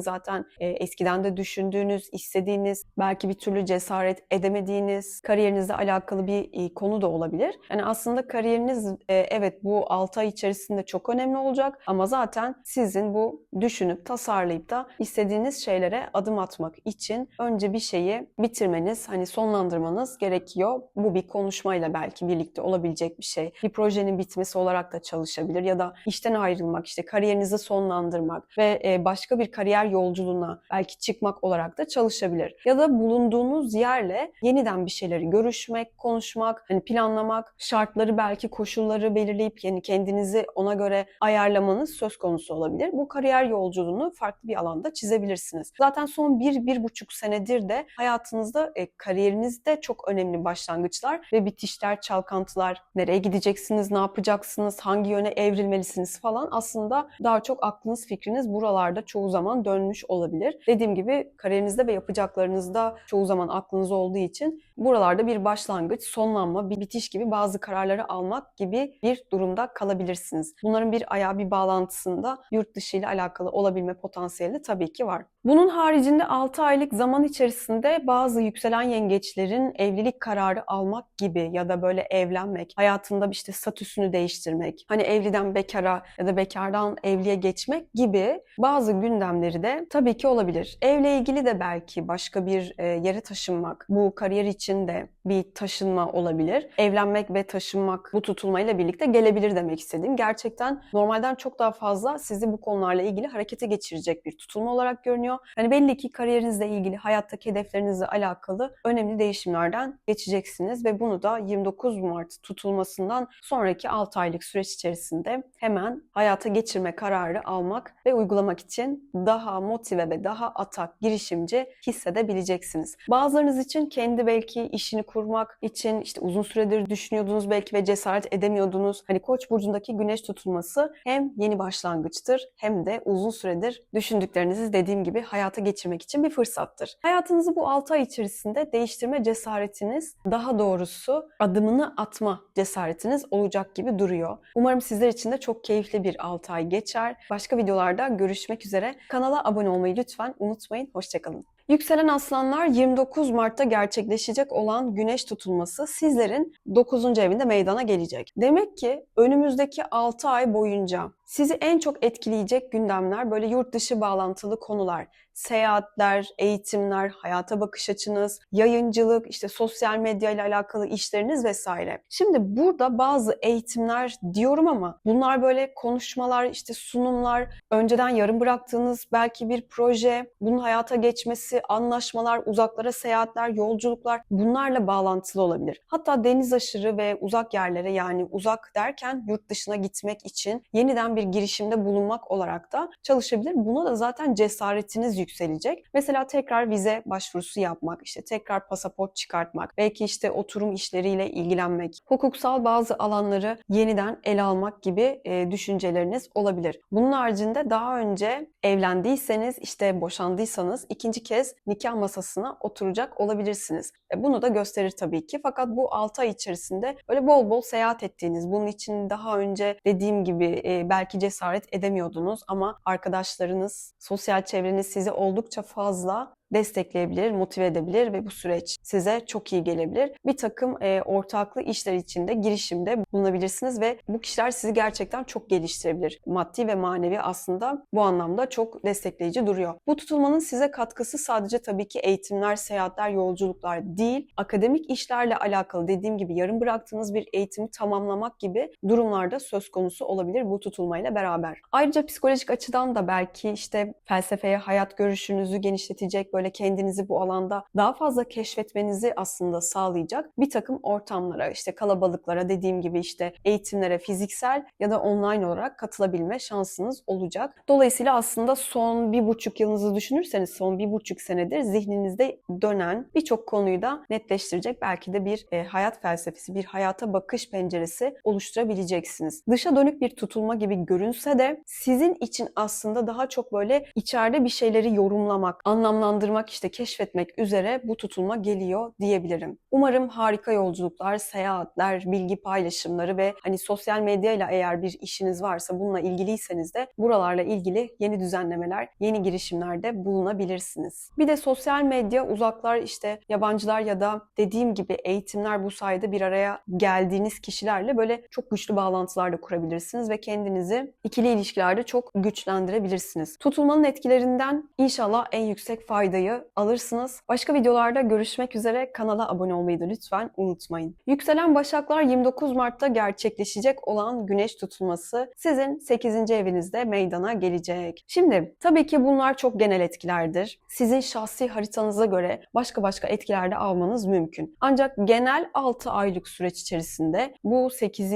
zaten eskiden de düşündüğünüz, istediğiniz, belki bir türlü cesaret edemediğiniz, kariyerinizle alakalı bir konu da olabilir. Yani aslında kariyeriniz evet bu 6 ay içerisinde çok önemli olacak ama zaten sizin bu düşünüp tasarlayıp da istediğiniz şeylere adım atmak için önce bir şeyi bitirmeniz, hani sonlandırmanız gerekiyor. Bu bir konuşmayla belki birlikte olabilecek bir şey. Bir projenin bitmesi olarak da çalışabilir ya da işten ayrılmak, işte kariyerinizi sonlandırmak ve başka bir kariyer yolculuğuna belki çıkmak olarak da çalışabilir. Ya da bulunduğunuz yerle kişilerle yeniden bir şeyleri görüşmek, konuşmak, hani planlamak, şartları belki koşulları belirleyip yani kendinizi ona göre ayarlamanız söz konusu olabilir. Bu kariyer yolculuğunu farklı bir alanda çizebilirsiniz. Zaten son 1-1,5 senedir de hayatınızda, kariyerinizde çok önemli başlangıçlar ve bitişler, çalkantılar, nereye gideceksiniz, ne yapacaksınız, hangi yöne evrilmelisiniz falan aslında daha çok aklınız, fikriniz buralarda çoğu zaman dönmüş olabilir. Dediğim gibi kariyerinizde ve yapacaklarınızda çoğu zaman aklınız olduğu için buralarda bir başlangıç, sonlanma, bir bitiş gibi bazı kararları almak gibi bir durumda kalabilirsiniz. Bunların bir ayağı, bir bağlantısında yurt dışı ile alakalı olabilme potansiyeli tabii ki var. Bunun haricinde 6 aylık zaman içerisinde bazı yükselen yengeçlerin evlilik kararı almak gibi ya da böyle evlenmek, hayatında işte statüsünü değiştirmek, hani evliden bekara ya da bekardan evliye geçmek gibi bazı gündemleri de tabii ki olabilir. Evle ilgili de belki başka bir yere taşınmak, bu kariyer için de bir taşınma olabilir. Evlenmek ve taşınmak bu tutulmayla birlikte gelebilir demek istediğim. Gerçekten normalden çok daha fazla sizi bu konularla ilgili harekete geçirecek bir tutulma olarak görünüyor. Hani belli ki kariyerinizle ilgili, hayattaki hedeflerinizle alakalı önemli değişimlerden geçeceksiniz ve bunu da 29 Mart tutulmasından sonraki 6 aylık süreç içerisinde hemen hayata geçirme kararı almak ve uygulamak için daha motive ve daha atak, girişimci hissedebileceksiniz. Bazılarınız için kendi belki işini kurmak için işte uzun süredir düşünüyordunuz belki ve cesaret edemiyordunuz. Hani Koç burcundaki güneş tutulması hem yeni başlangıçtır hem de uzun süredir düşündüklerinizi dediğim gibi hayata geçirmek için bir fırsattır. Hayatınızı bu 6 ay içerisinde değiştirme cesaretiniz, daha doğrusu adımını atma cesaretiniz olacak gibi duruyor. Umarım sizler için de çok keyifli bir 6 ay geçer. Başka videolarda görüşmek üzere. Kanala abone olmayı lütfen unutmayın. Hoşçakalın. Yükselen Aslanlar, 29 Mart'ta gerçekleşecek olan güneş tutulması sizlerin 9. evinde meydana gelecek. Demek ki önümüzdeki 6 ay boyunca sizi en çok etkileyecek gündemler böyle yurt dışı bağlantılı konular, seyahatler, eğitimler, hayata bakış açınız, yayıncılık, işte sosyal medya ile alakalı işleriniz vesaire. Şimdi burada bazı eğitimler diyorum ama bunlar böyle konuşmalar, işte sunumlar, önceden yarım bıraktığınız belki bir proje, bunun hayata geçmesi, anlaşmalar, uzaklara seyahatler, yolculuklar bunlarla bağlantılı olabilir. Hatta deniz aşırı ve uzak yerlere, yani uzak derken yurt dışına gitmek için yeniden bir girişimde bulunmak olarak da çalışabilir. Buna da zaten cesaretiniz yükselecek. Mesela tekrar vize başvurusu yapmak, işte tekrar pasaport çıkartmak, belki işte oturum işleriyle ilgilenmek, hukuksal bazı alanları yeniden ele almak gibi düşünceleriniz olabilir. Bunun haricinde daha önce evlendiyseniz, işte boşandıysanız ikinci kez nikah masasına oturacak olabilirsiniz. Bunu da gösterir tabii ki. Fakat bu 6 ay içerisinde böyle bol bol seyahat ettiğiniz, bunun için daha önce dediğim gibi belki cesaret edemiyordunuz ama arkadaşlarınız, sosyal çevreniz sizi oldukça fazla destekleyebilir, motive edebilir ve bu süreç size çok iyi gelebilir. Bir takım ortaklı işler içinde girişimde bulunabilirsiniz ve bu kişiler sizi gerçekten çok geliştirebilir. Maddi ve manevi aslında bu anlamda çok destekleyici duruyor. Bu tutulmanın size katkısı sadece tabii ki eğitimler, seyahatler, yolculuklar değil, akademik işlerle alakalı dediğim gibi yarım bıraktığınız bir eğitimi tamamlamak gibi durumlarda söz konusu olabilir bu tutulmayla beraber. Ayrıca psikolojik açıdan da belki işte felsefeye, hayat görüşünüzü genişletecek, böyle kendinizi bu alanda daha fazla keşfetmenizi aslında sağlayacak bir takım ortamlara, işte kalabalıklara, dediğim gibi işte eğitimlere fiziksel ya da online olarak katılabilme şansınız olacak. Dolayısıyla aslında son 1,5 yılınızı düşünürseniz, son 1,5 senedir zihninizde dönen birçok konuyu da netleştirecek belki de bir hayat felsefesi, bir hayata bakış penceresi oluşturabileceksiniz. Dışa dönük bir tutulma gibi görünse de sizin için aslında daha çok böyle içeride bir şeyleri yorumlamak, anlamlandırmak, işte keşfetmek üzere bu tutulma geliyor diyebilirim. Umarım harika yolculuklar, seyahatler, bilgi paylaşımları ve hani sosyal medyayla eğer bir işiniz varsa, bununla ilgiliyseniz de buralarla ilgili yeni düzenlemeler, yeni girişimlerde bulunabilirsiniz. Bir de sosyal medya, uzaklar, işte yabancılar ya da dediğim gibi eğitimler, bu sayede bir araya geldiğiniz kişilerle böyle çok güçlü bağlantılar da kurabilirsiniz ve kendinizi ikili ilişkilerde çok güçlendirebilirsiniz. Tutulmanın etkilerinden inşallah en yüksek faydayı faydayı alırsınız. Başka videolarda görüşmek üzere. Kanala abone olmayı da lütfen unutmayın. Yükselen Başaklar 29 Mart'ta gerçekleşecek olan güneş tutulması sizin 8. evinizde meydana gelecek. Şimdi tabii ki bunlar çok genel etkilerdir. Sizin şahsi haritanıza göre başka etkiler de almanız mümkün. Ancak genel 6 aylık süreç içerisinde bu 8.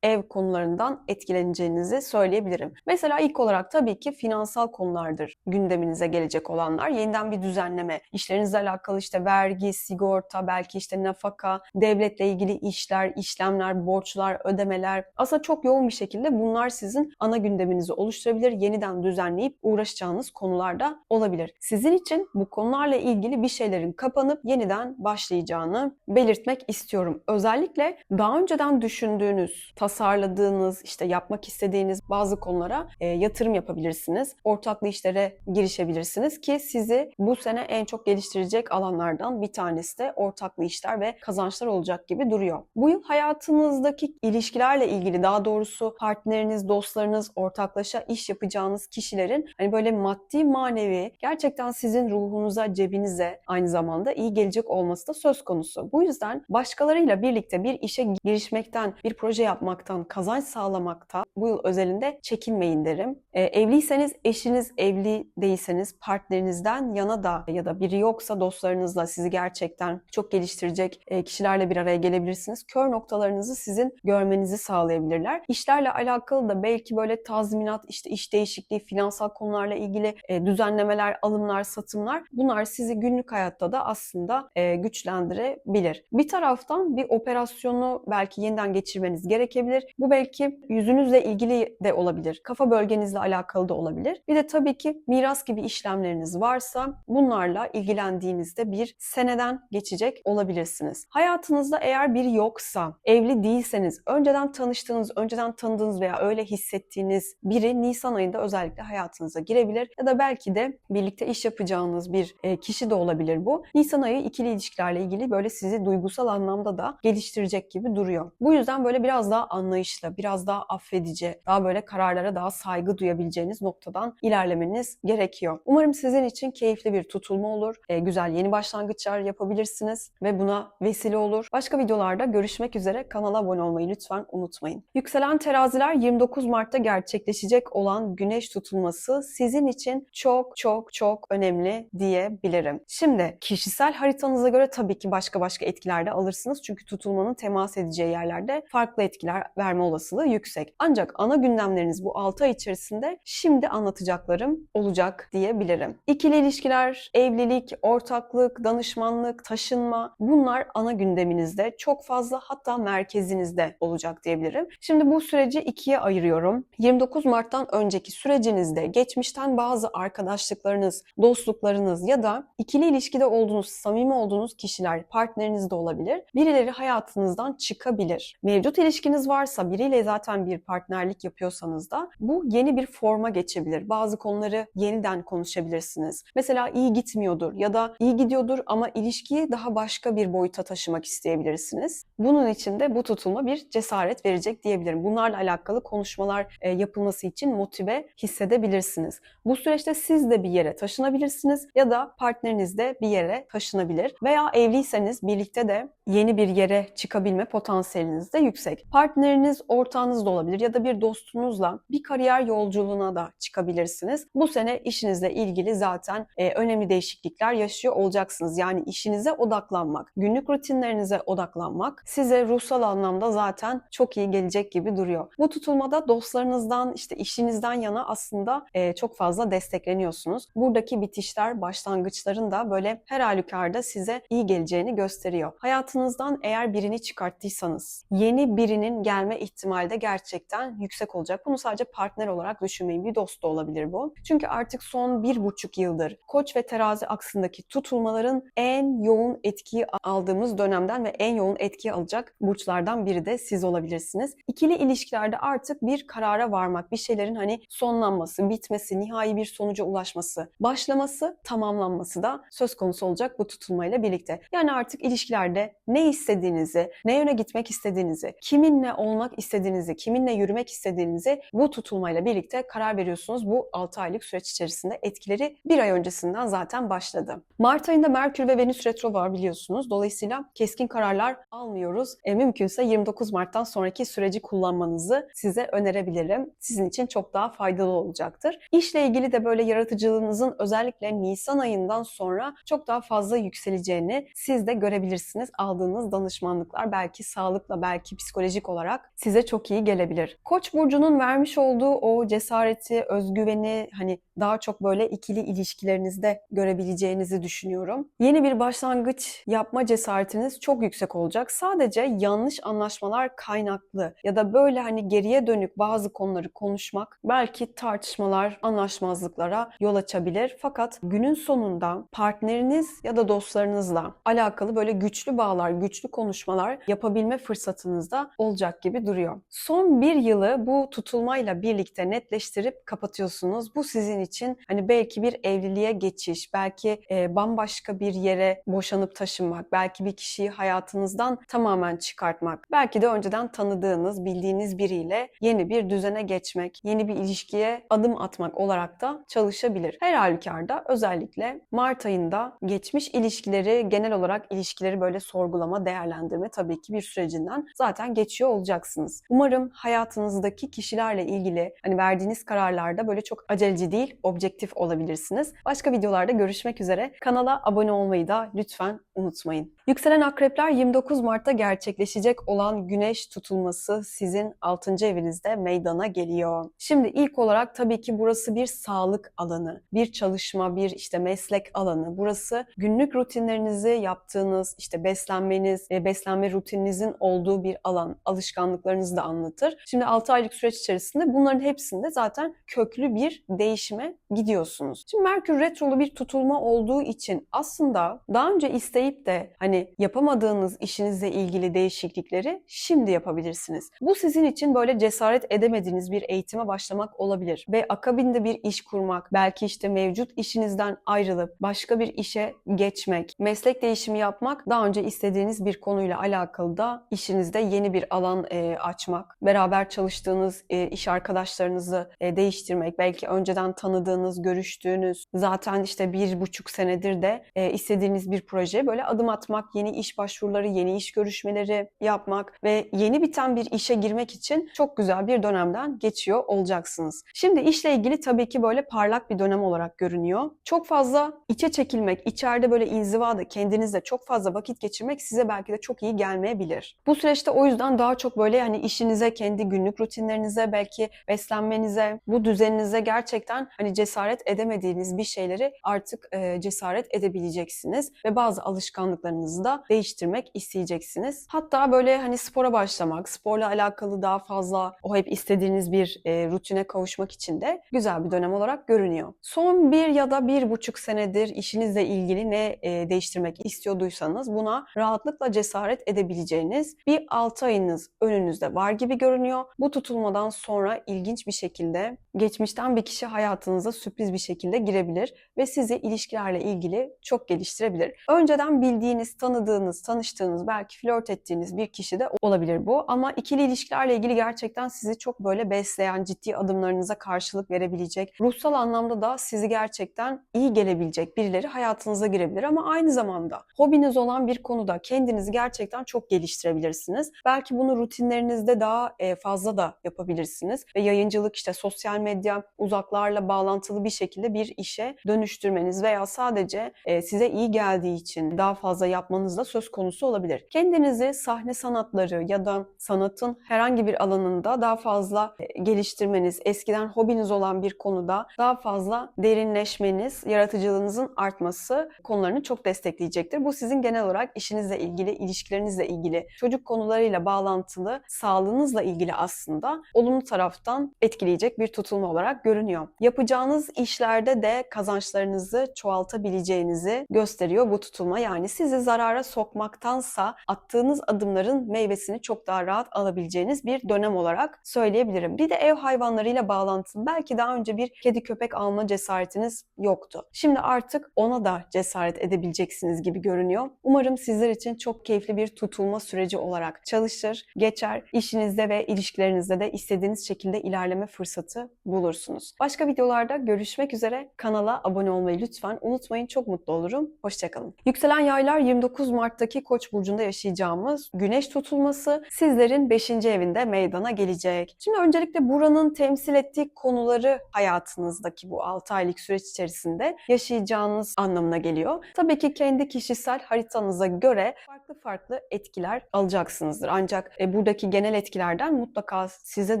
ev konularından etkileneceğinizi söyleyebilirim. Mesela ilk olarak tabii ki finansal konulardır gündeminize gelecek olanlar. Yeniden bir düzenleme, işlerinizle alakalı işte vergi, sigorta, belki işte nafaka, devletle ilgili işler, işlemler, borçlar, ödemeler. Aslında çok yoğun bir şekilde bunlar sizin ana gündeminizi oluşturabilir. Yeniden düzenleyip uğraşacağınız konular da olabilir. Sizin için bu konularla ilgili bir şeylerin kapanıp yeniden başlayacağını belirtmek istiyorum. Özellikle daha önceden düşündüğünüz, tasarladığınız, işte yapmak istediğiniz bazı konulara yatırım yapabilirsiniz. Ortaklı işlere girişebilirsiniz ki sizi bu sene en çok geliştirecek alanlardan bir tanesi de ortaklı işler ve kazançlar olacak gibi duruyor. Bu yıl hayatınızdaki ilişkilerle ilgili, daha doğrusu partneriniz, dostlarınız, ortaklaşa iş yapacağınız kişilerin hani böyle maddi manevi gerçekten sizin ruhunuza, cebinize aynı zamanda iyi gelecek olması da söz konusu. Bu yüzden başkalarıyla birlikte bir işe girişmekten, bir proje yapmaktan, kazanç sağlamakta bu yıl özelinde çekinmeyin derim. Evliyseniz, eşiniz evli değilseniz partnerinizden yana da ya da biri yoksa dostlarınızla sizi gerçekten çok geliştirecek kişilerle bir araya gelebilirsiniz. Kör noktalarınızı sizin görmenizi sağlayabilirler. İşlerle alakalı da belki böyle tazminat, işte iş değişikliği, finansal konularla ilgili düzenlemeler, alımlar, satımlar, bunlar sizi günlük hayatta da aslında güçlendirebilir. Bir taraftan bir operasyonu belki yeniden geçirmeniz gerekebilir. Bu belki yüzünüzle ilgili de olabilir. Kafa bölgenizle alakalı da olabilir. Bir de tabii ki miras gibi işlemleriniz varsa bunlarla ilgilendiğinizde bir seneden geçecek olabilirsiniz. Hayatınızda eğer biri yoksa, evli değilseniz, önceden tanıştığınız, önceden tanıdığınız veya öyle hissettiğiniz biri Nisan ayında özellikle hayatınıza girebilir ya da belki de birlikte iş yapacağınız bir kişi de olabilir bu. Nisan ayı ikili ilişkilerle ilgili böyle sizi duygusal anlamda da geliştirecek gibi duruyor. Bu yüzden böyle biraz daha anlayışlı, biraz daha affedici, daha böyle kararlara daha saygı duyabileceğiniz noktadan ilerlemeniz gerekiyor. Umarım sizin için keyifli bir tutulma olur. Güzel yeni başlangıçlar yapabilirsiniz ve buna vesile olur. Başka videolarda görüşmek üzere. Kanala abone olmayı lütfen unutmayın. Yükselen teraziler 29 Mart'ta gerçekleşecek olan güneş tutulması sizin için çok önemli diyebilirim. Şimdi kişisel haritanıza göre tabii ki başka etkiler de alırsınız. Çünkü tutulmanın temas edeceği yerlerde farklı etkiler verme olasılığı yüksek. Ancak ana gündemleriniz bu 6 ay içerisinde şimdi anlatacaklarım olacak diyebilirim. İkili ilişkiler, evlilik, ortaklık, danışmanlık, taşınma, bunlar ana gündeminizde çok fazla, hatta merkezinizde olacak diyebilirim. Şimdi bu süreci ikiye ayırıyorum. 29 Mart'tan önceki sürecinizde geçmişten bazı arkadaşlıklarınız, dostluklarınız ya da ikili ilişkide olduğunuz, samimi olduğunuz kişiler, partneriniz de olabilir. Birileri hayatınızdan çıkabilir. Mevcut ilişkiniz varsa, biriyle zaten bir partnerlik yapıyorsanız da bu yeni bir forma geçebilir. Bazı konuları yeniden konuşabilirsiniz. Mesela iyi gitmiyordur ya da iyi gidiyordur ama ilişkiyi daha başka bir boyuta taşımak isteyebilirsiniz. Bunun için de bu tutulma bir cesaret verecek diyebilirim. Bunlarla alakalı konuşmalar yapılması için motive hissedebilirsiniz. Bu süreçte siz de bir yere taşınabilirsiniz ya da partneriniz de bir yere taşınabilir. Veya evliyseniz birlikte de yeni bir yere çıkabilme potansiyeliniz de yüksek. Partneriniz, ortağınız da olabilir ya da bir dostunuzla bir kariyer yolculuğuna da çıkabilirsiniz. Bu sene işinizle ilgili zaten önemli değişiklikler yaşıyor olacaksınız. Yani işinize odaklanmak, günlük rutinlerinize odaklanmak size ruhsal anlamda zaten çok iyi gelecek gibi duruyor. Bu tutulmada dostlarınızdan, işte işinizden yana aslında çok fazla destekleniyorsunuz. Buradaki bitişler, başlangıçların da böyle her halükarda size iyi geleceğini gösteriyor. Hayatınızdan eğer birini çıkarttıysanız yeni birinin gelme ihtimali de gerçekten yüksek olacak. Bunu sadece partner olarak düşünmeyin. Bir dost da olabilir bu. Çünkü artık son 1,5 yıldır Koç ve Terazi aksındaki tutulmaların en yoğun etkiyi aldığımız dönemden ve en yoğun etkiyi alacak burçlardan biri de siz olabilirsiniz. İkili ilişkilerde artık bir karara varmak, bir şeylerin hani sonlanması, bitmesi, nihai bir sonuca ulaşması, başlaması, tamamlanması da söz konusu olacak bu tutulmayla birlikte. Yani artık ilişkilerde ne istediğinizi, ne yöne gitmek istediğinizi, kiminle olmak istediğinizi, kiminle yürümek istediğinizi bu tutulmayla birlikte karar veriyorsunuz. Bu 6 aylık süreç içerisinde etkileri bir ay öncesinden üzerinden zaten başladı. Mart ayında Merkür ve Venüs retro var biliyorsunuz. Dolayısıyla keskin kararlar almıyoruz. Mümkünse 29 Mart'tan sonraki süreci kullanmanızı size önerebilirim. Sizin için çok daha faydalı olacaktır. İşle ilgili de böyle yaratıcılığınızın özellikle Nisan ayından sonra çok daha fazla yükseleceğini siz de görebilirsiniz. Aldığınız danışmanlıklar belki sağlıkla, belki psikolojik olarak size çok iyi gelebilir. Koç burcunun vermiş olduğu o cesareti, özgüveni hani daha çok böyle ikili ilişkilerinizde görebileceğinizi düşünüyorum. Yeni bir başlangıç yapma cesaretiniz çok yüksek olacak. Sadece yanlış anlaşmalar kaynaklı ya da böyle hani geriye dönük bazı konuları konuşmak belki tartışmalar, anlaşmazlıklara yol açabilir. Fakat günün sonunda partneriniz ya da dostlarınızla alakalı böyle güçlü bağlar, güçlü konuşmalar yapabilme fırsatınız da olacak gibi duruyor. Son bir yılı bu tutulmayla birlikte netleştirip kapatıyorsunuz. Bu sizin için hani belki bir evliliğe geçiş, belki bambaşka bir yere boşanıp taşınmak, belki bir kişiyi hayatınızdan tamamen çıkartmak, belki de önceden tanıdığınız, bildiğiniz biriyle yeni bir düzene geçmek, yeni bir ilişkiye adım atmak olarak da çalışabilir. Her halükarda özellikle Mart ayında geçmiş ilişkileri, genel olarak ilişkileri böyle sorgulama, değerlendirme tabii ki bir sürecinden zaten geçiyor olacaksınız. Umarım hayatınızdaki kişilerle ilgili hani verdiğiniz kararlarda böyle çok aceleci değil, objektif olabilirsiniz. Başka videolarda görüşmek üzere. Kanala abone olmayı da lütfen unutmayın. Yükselen akrepler 29 Mart'ta gerçekleşecek olan güneş tutulması sizin 6. evinizde meydana geliyor. Şimdi ilk olarak tabii ki burası bir sağlık alanı, bir çalışma, bir işte meslek alanı. Burası günlük rutinlerinizi yaptığınız, işte beslenmeniz, beslenme rutininizin olduğu bir alan, alışkanlıklarınızı da anlatır. Şimdi 6 aylık süreç içerisinde bunların hepsinde zaten köklü bir değişime gidiyorsunuz. Şimdi Merkür retrolu bir tutulma olduğu için aslında daha önce isteyip de hani yapamadığınız işinizle ilgili değişiklikleri şimdi yapabilirsiniz. Bu sizin için böyle cesaret edemediğiniz bir eğitime başlamak olabilir ve akabinde bir iş kurmak, belki işte mevcut işinizden ayrılıp başka bir işe geçmek, meslek değişimi yapmak, daha önce istediğiniz bir konuyla alakalı da işinizde yeni bir alan açmak, beraber çalıştığınız iş arkadaşlarınızı değiştirmek, belki önceden tanıdığınız, görüştüğünüz, zaten işte 1,5 senedir de istediğiniz bir projeye böyle adım atmak, yeni iş başvuruları, yeni iş görüşmeleri yapmak ve yeni biten bir işe girmek için çok güzel bir dönemden geçiyor olacaksınız. Şimdi işle ilgili tabii ki böyle parlak bir dönem olarak görünüyor. Çok fazla içe çekilmek, içeride böyle inzivada kendinizle çok fazla vakit geçirmek size belki de çok iyi gelmeyebilir. Bu süreçte o yüzden daha çok böyle hani işinize, kendi günlük rutinlerinize, belki beslenmenize, bu düzeninize gerçekten hani cesaret edemediğiniz bir şeyleri artık cesaret edebileceksiniz ve bazı alışkanlıklarınızı da değiştirmek isteyeceksiniz. Hatta böyle hani spora başlamak, sporla alakalı daha fazla o hep istediğiniz bir rutine kavuşmak için de güzel bir dönem olarak görünüyor. Son 1 ya da 1,5 senedir işinizle ilgili ne değiştirmek istiyorduysanız buna rahatlıkla cesaret edebileceğiniz bir 6 ayınız önünüzde var gibi görünüyor. Bu tutulmadan sonra ilginç bir şekilde geçmişten bir kişi hayatınıza sürpriz bir şekilde girebilir ve sizi ilişkilerle ilgili çok geliştirebilir. Önceden bildiğiniz, tanıdığınız, tanıştığınız, belki flört ettiğiniz bir kişi de olabilir bu. Ama ikili ilişkilerle ilgili gerçekten sizi çok böyle besleyen, ciddi adımlarınıza karşılık verebilecek, ruhsal anlamda da sizi gerçekten iyi gelebilecek birileri hayatınıza girebilir ama aynı zamanda hobiniz olan bir konuda kendinizi gerçekten çok geliştirebilirsiniz. Belki bunu rutinlerinizde daha fazla da yapabilirsiniz ve yayıncılık, işte sosyal medya, uzaklarla bağlantılı bir şekilde bir işe dönüştürmeniz veya sadece size iyi geldiği için daha fazla yapmanız da söz konusu olabilir. Kendinizi sahne sanatları ya da sanatın herhangi bir alanında daha fazla geliştirmeniz, eskiden hobiniz olan bir konuda daha fazla derinleşmeniz, yaratıcılığınızın artması konularını çok destekleyecektir. Bu sizin genel olarak işinizle ilgili, ilişkilerinizle ilgili, çocuk konularıyla bağlantılı, sağlığınızla ilgili aslında olumlu taraftan etkileyecek bir tutulma olarak görünüyor. Yapacağınız işlerde de kazançlarınızı çoğaltabileceğinizi gösteriyor bu tutulma. Yani sizi zarara sokmaktansa attığınız adımların meyvesini çok daha rahat alabileceğiniz bir dönem olarak söyleyebilirim. Bir de ev hayvanlarıyla bağlantılı. Belki daha önce bir kedi köpek alma cesaretiniz yoktu. Şimdi artık ona da cesaret edebileceksiniz gibi görünüyor. Umarım sizler için çok keyifli bir tutulma süreci olarak çalışır, geçer. İşinizde ve ilişkilerinizde de istediğiniz şekilde ilerleme fırsatı bulursunuz. Başka videolarda görüşmek üzere. Kanala abone olmayı lütfen unutmayın. Çok mutlu olurum. Hoşçakalın. Yükselen yaylar 29 Mart'taki Koç burcunda yaşayacağımız güneş tutulması sizlerin 5. evinde meydana gelecek. Şimdi öncelikle buranın temsil ettiği konuları hayatınızdaki bu 6 aylık süreç içerisinde yaşayacağınız anlamına geliyor. Tabii ki kendi kişisel haritanıza göre farklı etkiler alacaksınızdır. Ancak buradaki genel etkilerden mutlaka size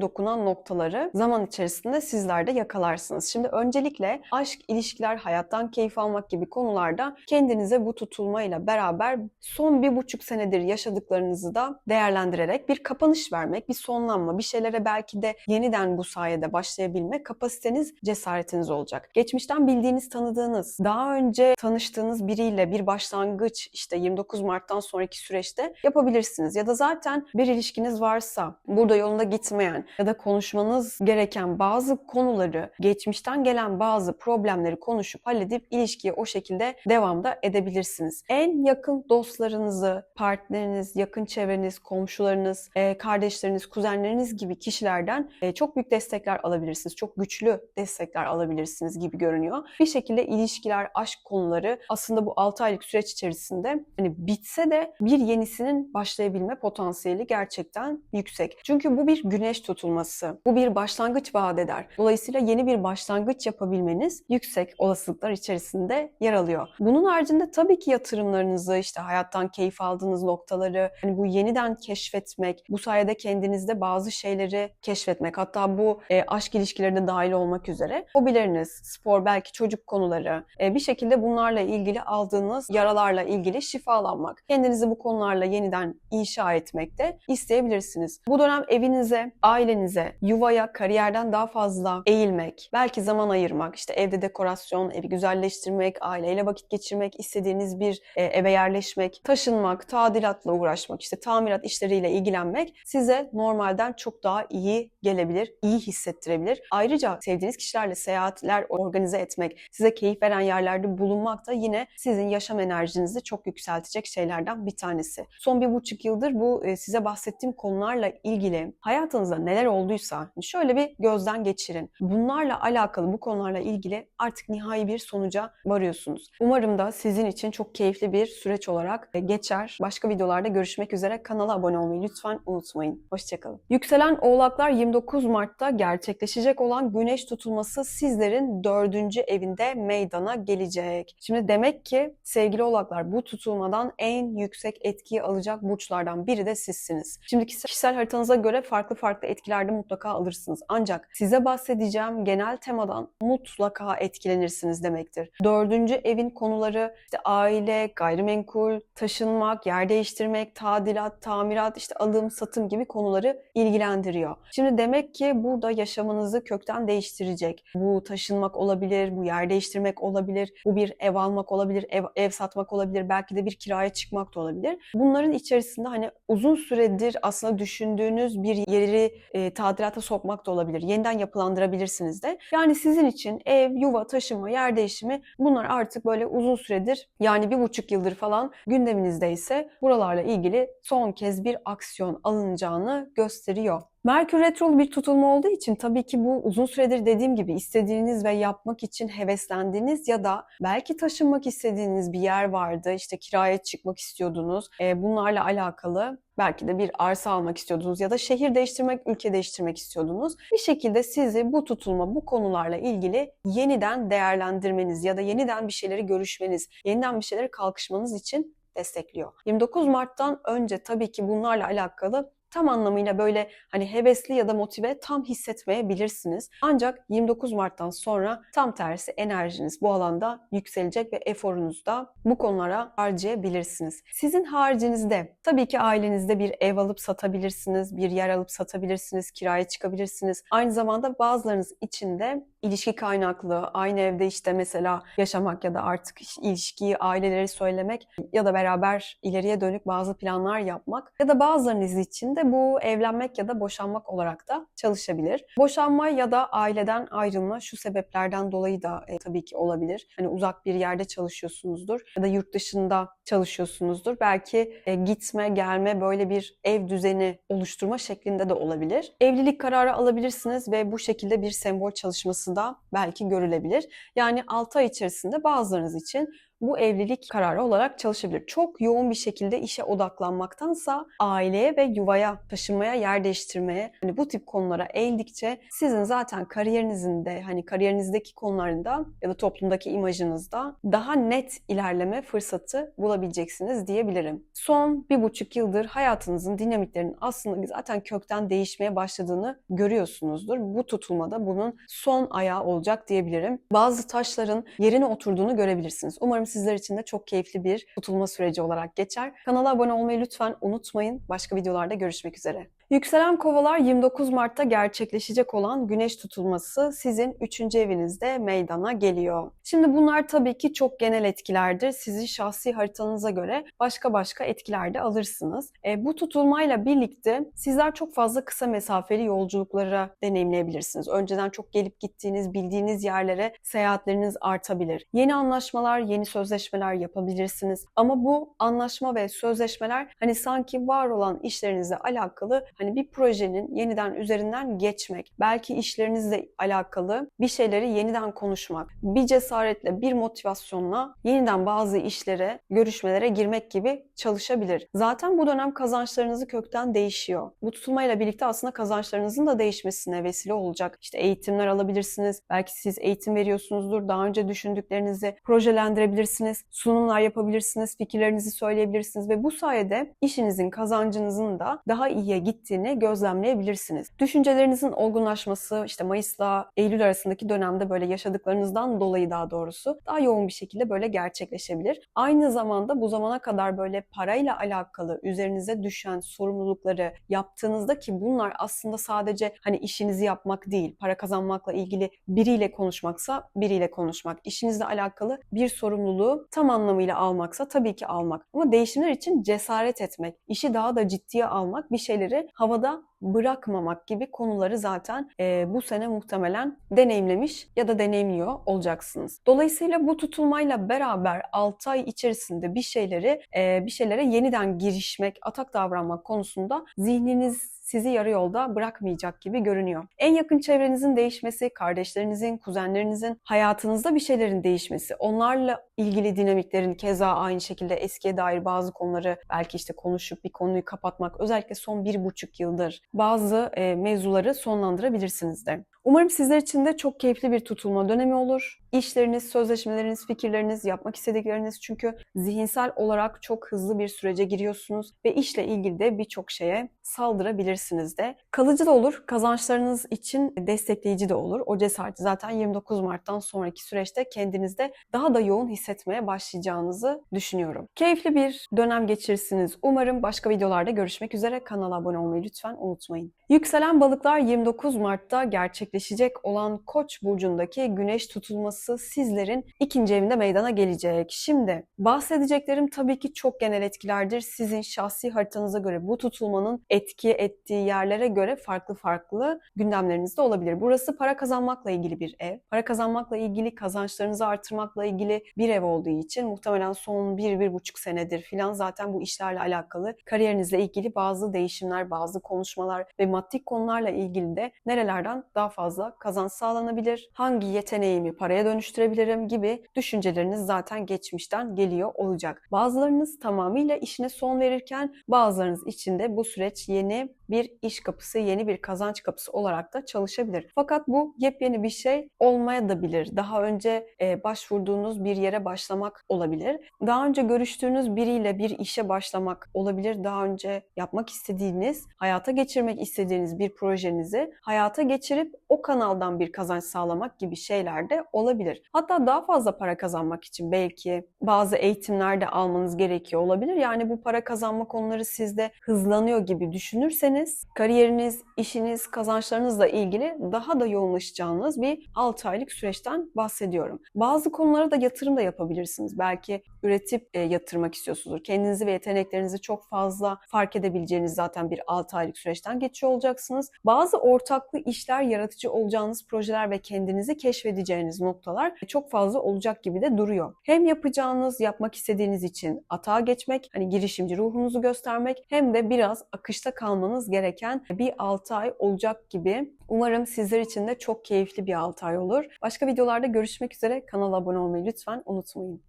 dokunan noktaları zaman içerisinde sizler de yakalarsınız. Şimdi öncelikle aşk, ilişkiler, hayattan keyif almak gibi konularda kendinize bu tutulmayla beraber son 1,5 senedir yaşadıklarınızı da değerlendirerek bir kapanış vermek, bir sonlanma, bir şeylere belki de yeniden bu sayede başlayabilme kapasiteniz, cesaretiniz olacak. Geçmişten bildiğiniz, tanıdığınız, daha önce tanıştığınız biriyle bir başlangıç işte 29 Mart'tan sonraki süreçte yapabilirsiniz. Ya da zaten bir ilişkiniz varsa, burada yolunda gitmeyen ya da konuşmanız gereken bazı konuları, geçmişten gelen bazı problemleri konuşup halledip ilişkiye o şekilde devam da edebilirsiniz. En yakın dostlarınızı, partneriniz, yakın çevreniz, komşularınız, kardeşleriniz, kuzenleriniz gibi kişilerden çok büyük destekler alabilirsiniz. Çok güçlü destekler alabilirsiniz gibi görünüyor. Bir şekilde ilişkiler, aşk konuları aslında bu 6 aylık süreç içerisinde hani bitse de bir yenisinin başlayabilme potansiyeli gerçekten yüksek. Çünkü bu bir güneş tutulması. Bu bir başlangıç vaat eder. Dolayısıyla yeni bir başlangıç yapabilmeniz yüksek olasılıklar içerisinde yer alıyor. Bunun haricinde tabii ki yatırımlarınızı, işte hayattan keyif aldığınız noktaları, hani bu yeniden keşfetmek, bu sayede kendinizde bazı şeyleri keşfetmek, hatta bu aşk ilişkilerine dahil olmak üzere hobileriniz, spor, belki çocuk konuları, bir şekilde bunlarla ilgili aldığınız yaralarla ilgili şifalanmak, kendinizi bu konularla yeniden inşa etmek de isteyebilirsiniz. Bu dönem evinize, ailenize, yuvaya, kariyerden daha fazla eğilmek, belki zaman ayırmak, işte evde dekorasyon, evi güzelleştirmek, aileyle vakit geçirmek, istediğiniz bir eve yerleşmek, taşınmak, tadilatla uğraşmak, işte tamirat işleriyle ilgilenmek size normalden çok daha iyi gelebilir, iyi hissettirebilir. Ayrıca sevdiğiniz kişilerle seyahatler organize etmek, size keyif veren yerlerde bulunmak da yine sizin yaşam enerjinizi çok yükseltecek şeylerden bir tanesi. Son 1,5 yıldır bu size bahsettiğim konularla ilgili hayatınızda neler olduysa şöyle bir gözden geçirin. Bunlarla alakalı, bu konularla ilgili artık nihai bir sonuca varıyorsunuz. Umarım da sizin için çok keyifli bir süreç olarak geçer. Başka videolarda görüşmek üzere. Kanala abone olmayı lütfen unutmayın. Hoşçakalın. Yükselen Oğlaklar 29 Mart'ta gerçekleşecek olan güneş tutulması sizlerin 4. evinde meydana gelecek. Şimdi demek ki sevgili Oğlaklar, bu tutulmadan en yüksek etkiyi alacak burçlardan biri de sizsiniz. Şimdi kişisel haritanıza göre farklı etkiler de mutlaka alırsınız. Ancak size bahsedeceğim genel temadan mutlaka etkilenirsiniz demektir. 4. evin konuları işte aile, gayrimenkul, taşınmak, yer değiştirmek, tadilat, tamirat, işte alım, satım gibi konuları ilgilendiriyor. Şimdi demek ki burada yaşamınızı kökten değiştirecek. Bu taşınmak olabilir, bu yer değiştirmek olabilir, bu bir ev almak olabilir, ev satmak olabilir, belki de bir kiraya çıkmak da olabilir. Bunların içerisinde hani uzun süredir aslında düşündüğünüz bir yeri tadilata sokmak da olabilir. Yeniden yapılandırabilirsiniz de. Yani sizin için ev, yuva, taşınma, yer değişimi, bunlar artık böyle uzun süredir, yani 1,5 yıldır falan gündeminizdeyse buralarla ilgili son kez bir aksiyon alınacağını gösteriyor. Merkür Retrolu bir tutulma olduğu için tabii ki bu uzun süredir dediğim gibi istediğiniz ve yapmak için heveslendiğiniz ya da belki taşınmak istediğiniz bir yer vardı, işte kiraya çıkmak istiyordunuz. Bunlarla alakalı belki de bir arsa almak istiyordunuz ya da şehir değiştirmek, ülke değiştirmek istiyordunuz. Bir şekilde sizi bu tutulma, bu konularla ilgili yeniden değerlendirmeniz ya da yeniden bir şeyleri görüşmeniz, yeniden bir şeyleri kalkışmanız için destekliyor. 29 Mart'tan önce tabii ki bunlarla alakalı tam anlamıyla böyle hani hevesli ya da motive tam hissetmeyebilirsiniz. Ancak 29 Mart'tan sonra tam tersi enerjiniz bu alanda yükselecek ve eforunuzu da bu konulara harcayabilirsiniz. Sizin haricinizde tabii ki ailenizde bir ev alıp satabilirsiniz, bir yer alıp satabilirsiniz, kiraya çıkabilirsiniz. Aynı zamanda bazılarınız için de ilişki kaynaklı, aynı evde işte mesela yaşamak ya da artık ilişkiyi ailelere söylemek ya da beraber ileriye dönük bazı planlar yapmak ya da bazılarınız için de de bu evlenmek ya da boşanmak olarak da çalışabilir. Boşanma ya da aileden ayrılma şu sebeplerden dolayı da tabii ki olabilir. Hani uzak bir yerde çalışıyorsunuzdur ya da yurt dışında çalışıyorsunuzdur. Belki gitme, gelme, böyle bir ev düzeni oluşturma şeklinde de olabilir. Evlilik kararı alabilirsiniz ve bu şekilde bir sembol çalışması da belki görülebilir. Yani 6 ay içerisinde bazılarınız için bu evlilik kararı olarak çalışabilir. Çok yoğun bir şekilde işe odaklanmaktansa aileye ve yuvaya, taşınmaya, yer değiştirmeye, hani bu tip konulara eğildikçe sizin zaten kariyerinizin de, hani kariyerinizdeki konularında ya da toplumdaki imajınızda daha net ilerleme fırsatı bulabileceksiniz diyebilirim. Son 1,5 yıldır hayatınızın dinamiklerinin aslında zaten kökten değişmeye başladığını görüyorsunuzdur. Bu tutulmada bunun son ayağı olacak diyebilirim. Bazı taşların yerine oturduğunu görebilirsiniz. Umarım sizler için de çok keyifli bir tutulma süreci olarak geçer. Kanala abone olmayı lütfen unutmayın. Başka videolarda görüşmek üzere. Yükselen Kovalar 29 Mart'ta gerçekleşecek olan Güneş tutulması sizin 3. evinizde meydana geliyor. Şimdi bunlar tabii ki çok genel etkilerdir. Sizin şahsi haritanıza göre başka etkiler de alırsınız. Bu tutulmayla birlikte sizler çok fazla kısa mesafeli yolculuklara deneyimleyebilirsiniz. Önceden çok gelip gittiğiniz, bildiğiniz yerlere seyahatleriniz artabilir. Yeni anlaşmalar, yeni sözleşmeler yapabilirsiniz. Ama bu anlaşma ve sözleşmeler hani sanki var olan işlerinizle alakalı hani bir projenin yeniden üzerinden geçmek, belki işlerinizle alakalı bir şeyleri yeniden konuşmak, bir cesaretle, bir motivasyonla yeniden bazı işlere, görüşmelere girmek gibi çalışabilir. Zaten bu dönem kazançlarınızı kökten değişiyor. Bu tutulmayla birlikte aslında kazançlarınızın da değişmesine vesile olacak. İşte eğitimler alabilirsiniz. Belki siz eğitim veriyorsunuzdur. Daha önce düşündüklerinizi projelendirebilirsiniz. Sunumlar yapabilirsiniz. Fikirlerinizi söyleyebilirsiniz ve bu sayede işinizin, kazancınızın da daha iyiye gittiğini gözlemleyebilirsiniz. Düşüncelerinizin olgunlaşması, işte Mayıs'la Eylül arasındaki dönemde böyle yaşadıklarınızdan dolayı daha doğrusu daha yoğun bir şekilde böyle gerçekleşebilir. Aynı zamanda bu zamana kadar böyle parayla alakalı üzerinize düşen sorumlulukları yaptığınızda, ki bunlar aslında sadece hani işinizi yapmak değil, para kazanmakla ilgili biriyle konuşmaksa biriyle konuşmak, işinizle alakalı bir sorumluluğu tam anlamıyla almaksa tabii ki almak. Ama değişimler için cesaret etmek, işi daha da ciddiye almak, bir şeyleri havada bırakmamak gibi konuları zaten bu sene muhtemelen deneyimlemiş ya da deneyimliyor olacaksınız. Dolayısıyla bu tutulmayla beraber 6 ay içerisinde bir şeylere yeniden girişmek, atak davranmak konusunda zihniniz sizi yarı yolda bırakmayacak gibi görünüyor. En yakın çevrenizin değişmesi, kardeşlerinizin, kuzenlerinizin hayatınızda bir şeylerin değişmesi, onlarla ilgili dinamiklerin keza aynı şekilde eskiye dair bazı konuları belki işte konuşup bir konuyu kapatmak, özellikle son 1,5 yıldır bazı mevzuları sonlandırabilirsiniz de. Umarım sizler için de çok keyifli bir tutulma dönemi olur. İşleriniz, sözleşmeleriniz, fikirleriniz, yapmak istedikleriniz, çünkü zihinsel olarak çok hızlı bir sürece giriyorsunuz ve işle ilgili de birçok şeye saldırabilirsiniz de. Kalıcı da olur, kazançlarınız için destekleyici de olur. O cesareti zaten 29 Mart'tan sonraki süreçte kendinizde daha da yoğun hissetmeye başlayacağınızı düşünüyorum. Keyifli bir dönem geçirirsiniz. Umarım başka videolarda görüşmek üzere. Kanala abone olmayı lütfen unutmayın. Yükselen Balıklar 29 Mart'ta gerçekleşecek olan Koç burcundaki Güneş tutulması sizlerin 2. evinde meydana gelecek. Şimdi bahsedeceklerim tabii ki çok genel etkilerdir. Sizin şahsi haritanıza göre bu tutulmanın etki ettiği yerlere göre farklı gündemleriniz de olabilir. Burası para kazanmakla ilgili bir ev. Para kazanmakla ilgili, kazançlarınızı artırmakla ilgili bir ev olduğu için muhtemelen son 1-1,5 senedir filan zaten bu işlerle alakalı, kariyerinizle ilgili bazı değişimler, bazı konuşmalar ve maddi konularla ilgili de nerelerden daha fazla kazanç sağlanabilir, hangi yeteneğimi paraya dönüştürebilirim gibi düşünceleriniz zaten geçmişten geliyor olacak. Bazılarınız tamamıyla işine son verirken bazılarınız için de bu süreç yeni bir iş kapısı, yeni bir kazanç kapısı olarak da çalışabilir. Fakat bu yepyeni bir şey olmaya da bilir. Daha önce başvurduğunuz bir yere başlamak olabilir. Daha önce görüştüğünüz biriyle bir işe başlamak olabilir. Daha önce yapmak istediğiniz, hayata geçirmek istediğiniz bir projenizi hayata geçirip o kanaldan bir kazanç sağlamak gibi şeyler de olabilir. Hatta daha fazla para kazanmak için belki bazı eğitimler de almanız gerekiyor olabilir. Yani bu para kazanma konuları sizde hızlanıyor gibi düşünürseniz kariyeriniz, işiniz, kazançlarınızla ilgili daha da yoğunlaşacağınız bir 6 aylık süreçten bahsediyorum. Bazı konulara da yatırım da yapabilirsiniz. Belki üretip yatırmak istiyorsunuzdur. Kendinizi ve yeteneklerinizi çok fazla fark edebileceğiniz zaten bir 6 aylık süreçten geçiyor olacaksınız. Bazı ortaklı işler, yaratıcı olacağınız projeler ve kendinizi keşfedeceğiniz noktalar çok fazla olacak gibi de duruyor. Hem yapacağınız, yapmak istediğiniz için atağa geçmek, hani girişimci ruhunuzu göstermek, hem de biraz akışta kalmanız gereken bir 6 ay olacak gibi. Umarım sizler için de çok keyifli bir 6 ay olur. Başka videolarda görüşmek üzere. Kanala abone olmayı lütfen unutmayın.